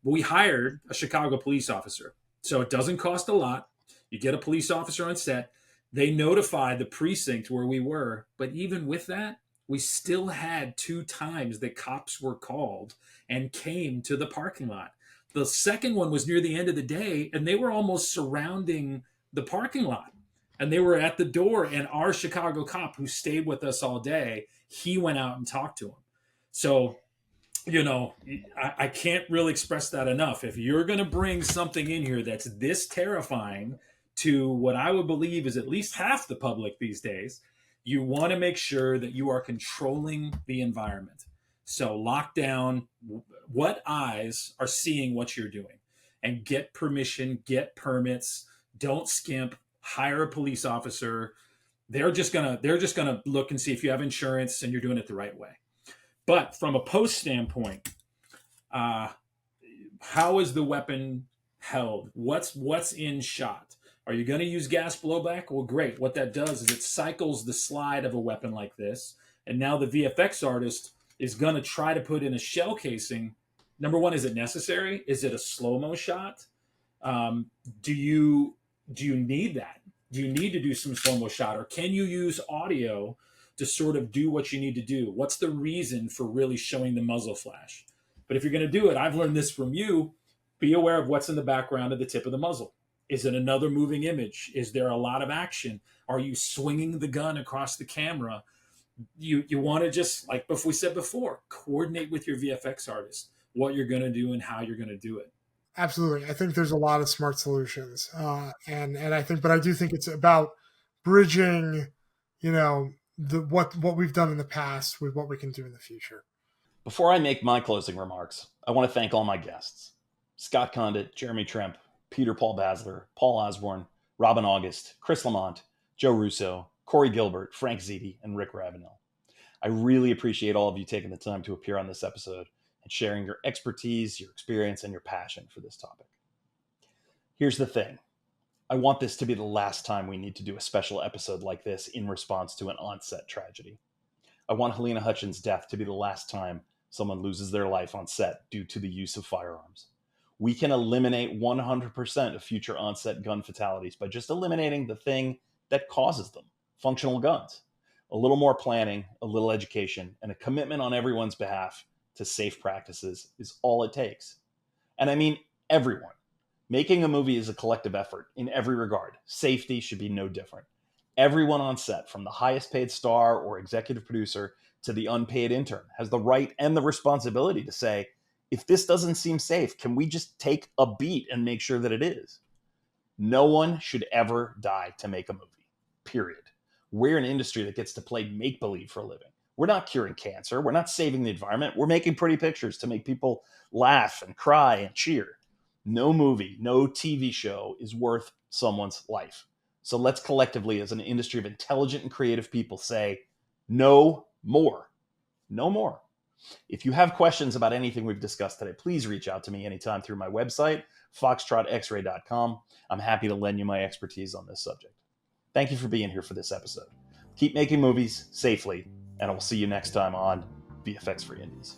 Speaker 11: But we hired a Chicago police officer. So it doesn't cost a lot. You get a police officer on set. They notify the precinct where we were. But even with that, we still had 2 times that cops were called and came to the parking lot. The second one was near the end of the day, and they were almost surrounding the parking lot. And they were at the door, and our Chicago cop who stayed with us all day, he went out and talked to him. So, I can't really express that enough. If you're going to bring something in here that's this terrifying to what I would believe is at least half the public these days, you want to make sure that you are controlling the environment. So lock down what eyes are seeing what you're doing, and get permission, get permits, don't skimp, hire a police officer. They're just gonna look and see if you have insurance and you're doing it the right way. But from a post standpoint, how is the weapon held? What's in shot? Are you going to use gas blowback? Well, great. What that does is it cycles the slide of a weapon like this, and now the VFX artist is going to try to put in a shell casing. Number one, is it necessary? Is it a slow-mo shot? Do you need that? Do you need to do some slow-mo shot, or can you use audio to sort of do what you need to do? What's the reason for really showing the muzzle flash? But if you're going to do it, I've learned this from you, be aware of what's in the background of the tip of the muzzle. Is it another moving image? Is there a lot of action? Are you swinging the gun across the camera? You want to just, like we said before, coordinate with your VFX artist what you're going to do and how you're going to do it.
Speaker 7: Absolutely. I think there's a lot of smart solutions. And I do think it's about bridging, what we've done in the past with what we can do in the future.
Speaker 1: Before I make my closing remarks, I want to thank all my guests: Scott Condit, Jeremy Tremp, Peter Paul Basler, Paul Osborne, Robin August, Chris Lamont, Joe Russo, Corey Gilbert, Frank Ziti, and Rick Ravenel. I really appreciate all of you taking the time to appear on this episode and sharing your expertise, your experience, and your passion for this topic. Here's the thing. I want this to be the last time we need to do a special episode like this in response to an on-set tragedy. I want Helena Hutchins' death to be the last time someone loses their life on set due to the use of firearms. We can eliminate 100% of future on-set gun fatalities by just eliminating the thing that causes them: functional guns. A little more planning, a little education, and a commitment on everyone's behalf to safe practices is all it takes. And I mean everyone. Making a movie is a collective effort in every regard. Safety should be no different. Everyone on set, from the highest paid star or executive producer to the unpaid intern, has the right and the responsibility to say, if this doesn't seem safe, can we just take a beat and make sure that it is? No one should ever die to make a movie, period. We're an industry that gets to play make-believe for a living. We're not curing cancer. We're not saving the environment. We're making pretty pictures to make people laugh and cry and cheer. No movie, no TV show is worth someone's life. So let's collectively, as an industry of intelligent and creative people, say, no more. No more. If you have questions about anything we've discussed today, please reach out to me anytime through my website, foxtrotxray.com. I'm happy to lend you my expertise on this subject. Thank you for being here for this episode. Keep making movies safely, and I will see you next time on VFX for Indies.